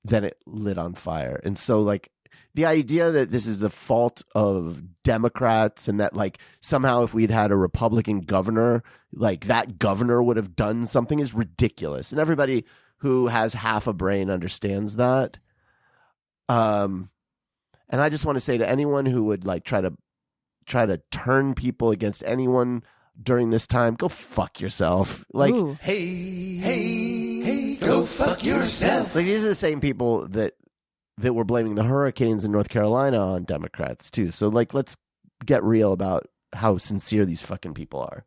then it lit on fire. And so like the idea that this is the fault of Democrats and that like somehow if we'd had a Republican governor, like that governor would have done something is ridiculous. And everybody who has half a brain understands that. And I just want to say to anyone who would like try to turn people against anyone during this time, go fuck yourself. Like, hey, go fuck yourself. Like these are the same people that were blaming the hurricanes in North Carolina on Democrats too. So like, let's get real about how sincere these fucking people are.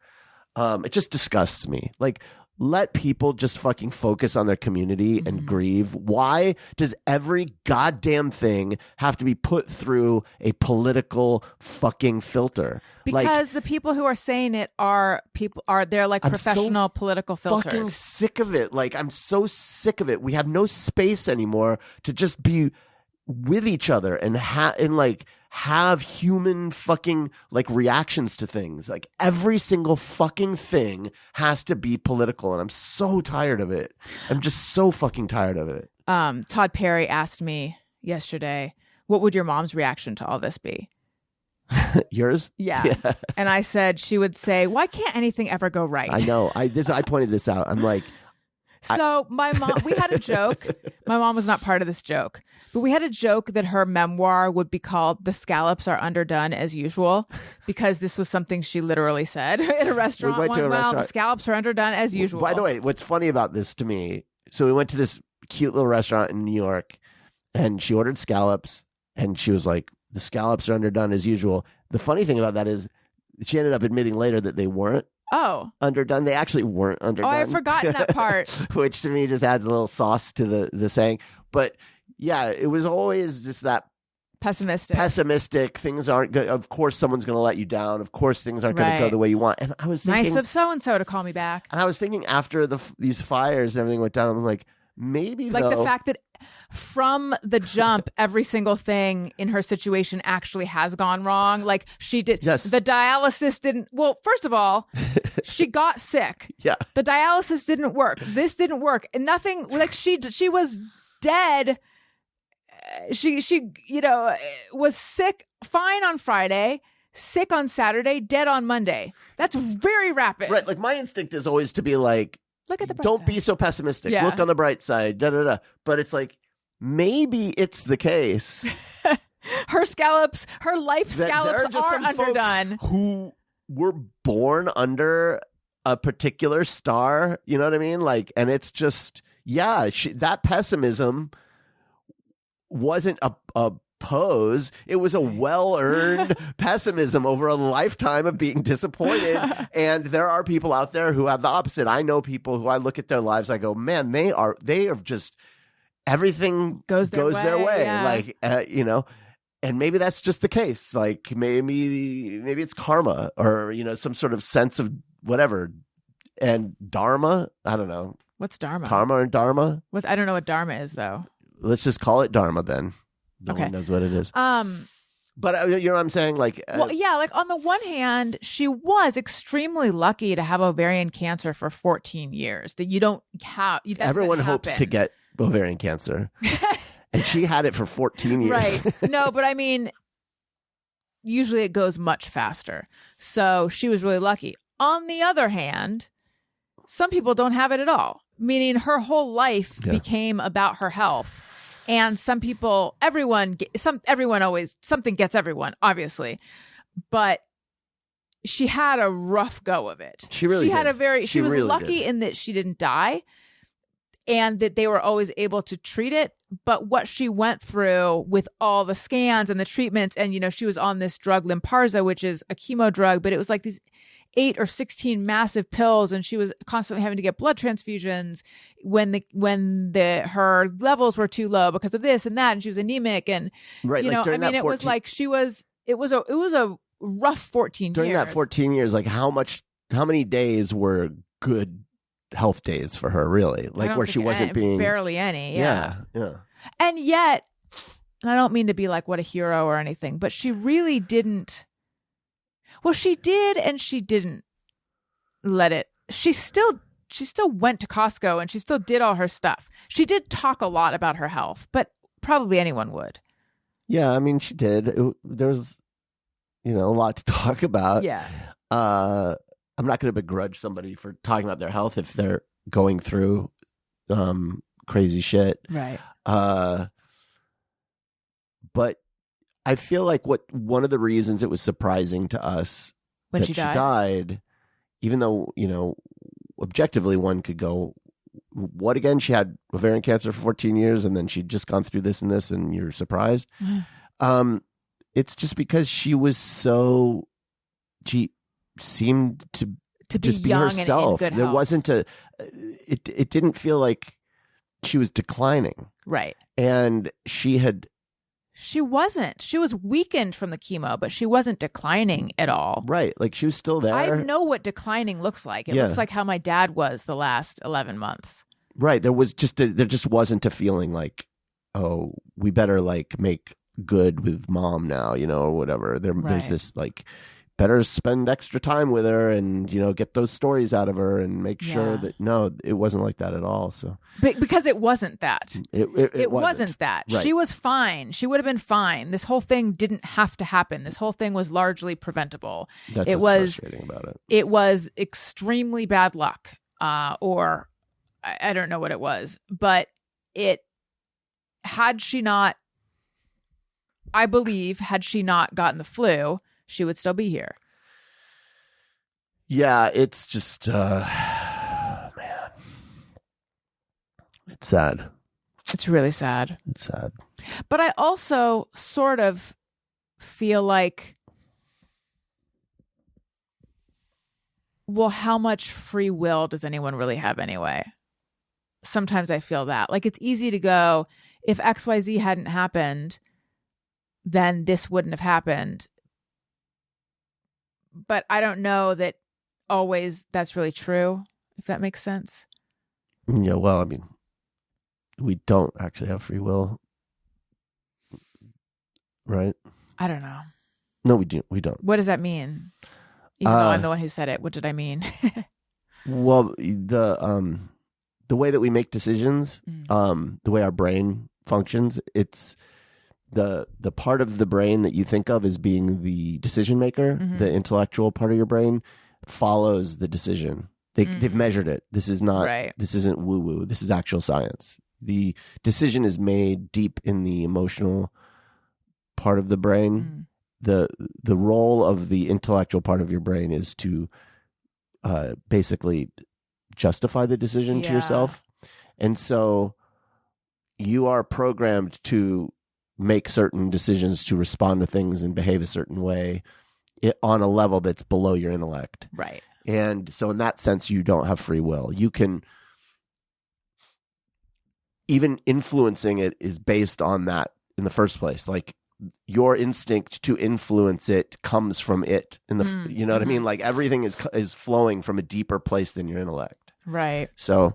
It just disgusts me. Like, let people just fucking focus on their community and grieve. Why does every goddamn thing have to be put through a political fucking filter? Because the people who are saying it they're like professional political filters. Fucking sick of it. Like, I'm so sick of it. We have no space anymore to just be with each other and have human fucking like reactions to things. Like every single fucking thing has to be political, and I'm so tired of it. I'm just so fucking tired of it. Todd Perry asked me yesterday, what would your mom's reaction to all this be? Yours? Yeah. And I said she would say, why can't anything ever go right? I know. I pointed this out. I'm like, So my mom, we had a joke. My mom was not part of this joke, but we had a joke that her memoir would be called "The Scallops Are Underdone as Usual," because this was something she literally said at a restaurant. We went to a Well, restaurant. the scallops are underdone as usual. By the way, what's funny about this to me, so we went to this cute little restaurant in New York, and she ordered scallops, and she was like, the scallops are underdone as usual. The funny thing about that is she ended up admitting later that they weren't underdone. They actually weren't underdone. Oh, I've forgotten that part. Which to me just adds a little sauce to the saying. But yeah, it was always just that pessimistic. Things aren't good. Of course, someone's going to let you down. Of course, things aren't going to go the way you want. And I was thinking, nice of so-and-so to call me back. And I was thinking after these fires and everything went down, I'm like, maybe the fact that from the jump, every single thing in her situation actually has gone wrong. Like she did. Yes. The dialysis didn't. Well, first of all, she got sick. Yeah. The dialysis didn't work. This didn't work. And nothing, like she was dead. She was sick, fine on Friday, sick on Saturday, dead on Monday. That's very rapid. Right. Like my instinct is always to be like, look at the bright don't side. be so pessimistic. Yeah. Look on the bright side. Da da da. But it's like, maybe it's the case. Her scallops, her life that scallops there are just are some underdone. folks who were born under a particular star. You know what I mean? Like, and it's just, yeah, that pessimism wasn't a pose. It was a well-earned pessimism over a lifetime of being disappointed. And there are people out there who have the opposite. I know people who I look at their lives, I go, man, they are just, everything goes their way. Yeah. Like, and maybe that's just the case. Like maybe it's karma or, some sort of sense of whatever. And dharma, I don't know. What's dharma? Karma or dharma? I don't know what dharma is though. Let's just call it dharma then. No one knows what it is. But you know what I'm saying? Like, well, yeah, like on the one hand, she was extremely lucky to have ovarian cancer for 14 years. That you don't have. Everyone hopes to get ovarian cancer, and she had it for 14 years. Right? No, but I mean, usually it goes much faster. So she was really lucky. On the other hand, some people don't have it at all. Meaning, her whole life became about her health. And some people, everyone always, something gets everyone, obviously. But she had a rough go of it. She was really lucky in that she didn't die and that they were always able to treat it. But what she went through with all the scans and the treatments, and, she was on this drug Lynparza, which is a chemo drug, but it was like these 8 or 16 massive pills, and she was constantly having to get blood transfusions when her levels were too low because of this and that, and she was anemic, and right, it was like it was a rough 14 years. During that 14 years, like how many days were good health days for her, really? Like where she wasn't being barely any. Yeah. And yet, and I don't mean to be like what a hero or anything, but she really didn't. Well, she did, and she didn't let it. She still went to Costco, and she still did all her stuff. She did talk a lot about her health, but probably anyone would. Yeah, I mean, she did. There's, a lot to talk about. Yeah. I'm not going to begrudge somebody for talking about their health if they're going through crazy shit. Right. But I feel like one of the reasons it was surprising to us when that she died, even though, objectively one could go, what again? She had ovarian cancer for 14 years and then she'd just gone through this and this and you're surprised. It's just because she seemed to just be herself. And in good there health. Wasn't it didn't feel like she was declining. Right. And she wasn't. She was weakened from the chemo, but she wasn't declining at all. Right. Like she was still there. I know what declining looks like. It looks like how my dad was the last 11 months. Right. There just wasn't a feeling like, oh, we better like make good with mom now, or whatever. There's this like, better spend extra time with her and, get those stories out of her and make sure that, no, it wasn't like that at all. So because it wasn't that. It wasn't that. Right. She was fine. She would have been fine. This whole thing didn't have to happen. This whole thing was largely preventable. That's what's frustrating about it. It was extremely bad luck or I don't know what it was, but had she not gotten the flu, she would still be here. Yeah, it's just, man, it's sad. It's really sad. It's sad. But I also sort of feel like, well, how much free will does anyone really have anyway? Sometimes I feel that. Like, it's easy to go, if XYZ hadn't happened, then this wouldn't have happened. But I don't know that always that's really true, if that makes sense. Yeah, well, I mean, we don't actually have free will, right? I don't know. No, we don't. What does that mean? Even though I'm the one who said it, what did I mean? Well, the way that we make decisions, the way our brain functions, it's the part of the brain that you think of as being the decision maker, the intellectual part of your brain, follows the decision. They've measured it. This is not. Right. This isn't woo woo. This is actual science. The decision is made deep in the emotional part of the brain. The role of the intellectual part of your brain is to basically justify the decision to yourself. And so you are programmed to make certain decisions, to respond to things and behave a certain way on a level that's below your intellect. Right. And so in that sense, you don't have free will. You can, even influencing it is based on that in the first place. Like, your instinct to influence it comes from it. You know what I mean? Like, everything is flowing from a deeper place than your intellect. Right. So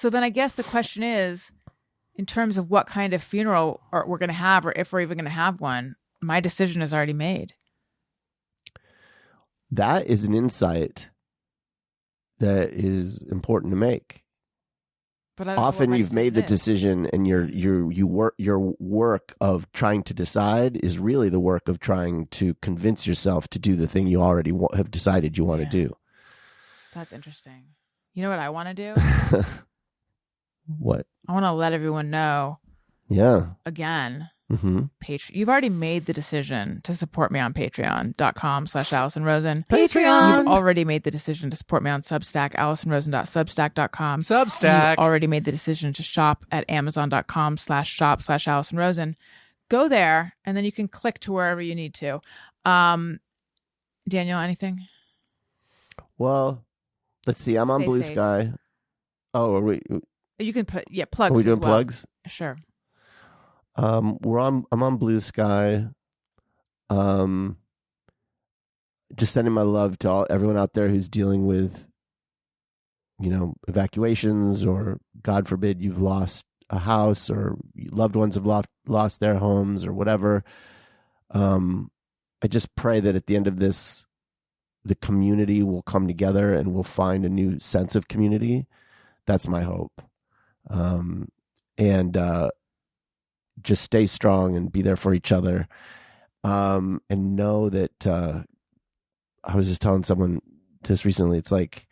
then I guess the question is, in terms of what kind of funeral we're going to have, or if we're even going to have one, my decision is already made. That is an insight that is important to make. But I don't often know you've made the decision, and your work of trying to decide is really the work of trying to convince yourself to do the thing you already have decided you want to do. That's interesting. You know what I want to do? What? I want to let everyone know. Yeah. Again. You've already made the decision to support me on patreon.com/Alison Rosen. Patreon. You've already made the decision to support me on Substack, AlisonRosen.substack.com. Substack. You've already made the decision to shop at amazon.com/shop/Alison Rosen. Go there, and then you can click to wherever you need to. Daniel, anything? Well, let's see. I'm on Blue Sky. Oh, are we? You can put plugs. Are we doing as well. Plugs? Sure. I'm on Blue Sky. Just sending my love to everyone out there who's dealing with, evacuations, or God forbid you've lost a house, or loved ones have lost their homes, or whatever. I just pray that at the end of this, the community will come together and we'll find a new sense of community. That's my hope. And just stay strong and be there for each other. And know that, I was just telling someone this recently, it's like,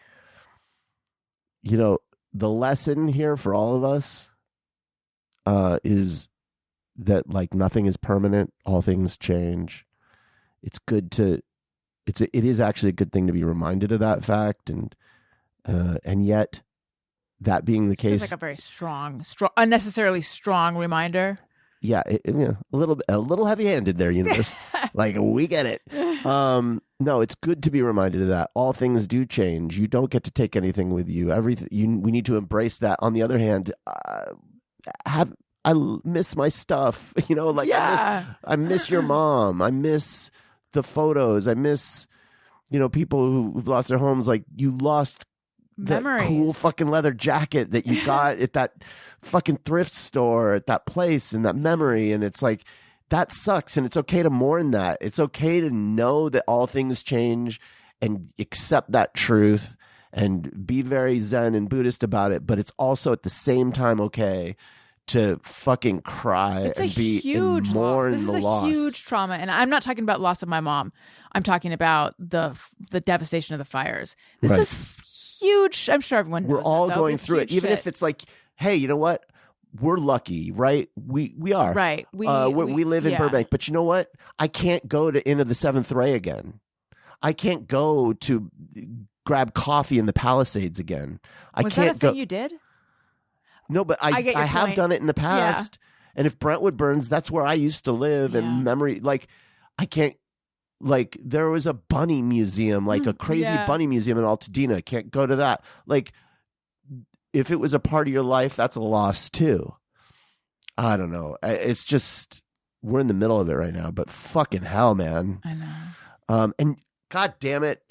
the lesson here for all of us, is that, like, nothing is permanent. All things change. It's good to, it is actually a good thing to be reminded of that fact. And yet, that being the case, it's like a very strong, unnecessarily strong reminder. Yeah, a little heavy-handed there, universe. Like, we get it. No, it's good to be reminded of that. All things do change. You don't get to take anything with you. We need to embrace that. On the other hand, I miss my stuff. I miss your mom. I miss the photos. I miss, people who've lost their homes. Like, you lost that cool fucking leather jacket that you got at that fucking thrift store, at that place, and that memory. And it's like, that sucks. And it's okay to mourn that. It's okay to know that all things change and accept that truth and be very Zen and Buddhist about it. But it's also at the same time okay to fucking cry and mourn the loss. This is a huge trauma. And I'm not talking about loss of my mom. I'm talking about the devastation of the fires. This is huge. I'm sure everyone knows We're all that, though. going It's through it. huge Even shit. if it's like, hey, you know what? We're lucky, right? We are. Right. We live in yeah. Burbank. But you know what? I can't go to Inn of the Seventh Ray again. I can't go to grab coffee in the Palisades again. I Was can't that a thing you did? No, but I get your I have point. done it in the past. And if Brentwood burns, that's where I used to live. Yeah. And memory, like, I can't. Like, there was a bunny museum, like a crazy Yeah. bunny museum in Altadena. Can't go to that. Like, if it was a part of your life, that's a loss too. I don't know. It's just, we're in the middle of it right now, but fucking hell, man. I know. And God damn it,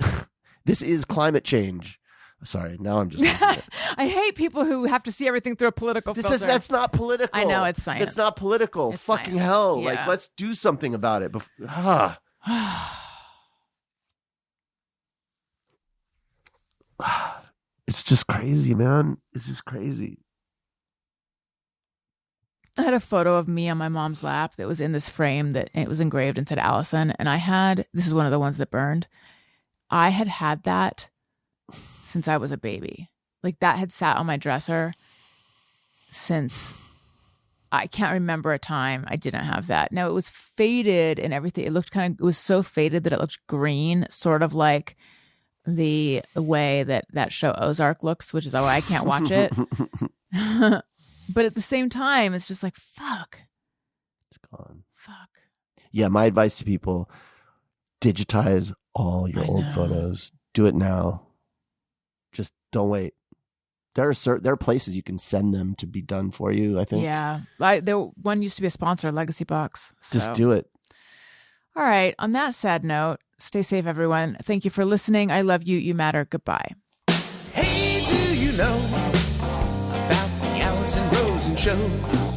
this is climate change. Sorry, now I'm just. I hate people who have to see everything through a political filter. That's not political. I know, it's science. It's not political. It's Fucking science. hell. Yeah. Like, let's do something about it. It's just crazy, man. It's just crazy. I had a photo of me on my mom's lap that was in this frame that it was engraved and said Alison. And this is one of the ones that burned. I had that since I was a baby. Like, that had sat on my dresser since I can't remember a time I didn't have that. Now, it was faded and everything. It was so faded that it looked green, sort of like the way that show Ozark looks, which is why I can't watch it. But at the same time, it's just like, fuck. It's gone. Fuck. Yeah, my advice to people, digitize all your old photos. Do it now. Just don't wait. There are places you can send them to be done for you, I think. Yeah. One used to be a sponsor, Legacy Box. Just do it. All right. On that sad note, stay safe, everyone. Thank you for listening. I love you. You matter. Goodbye. Hey, do you know about the Alison Rosen show?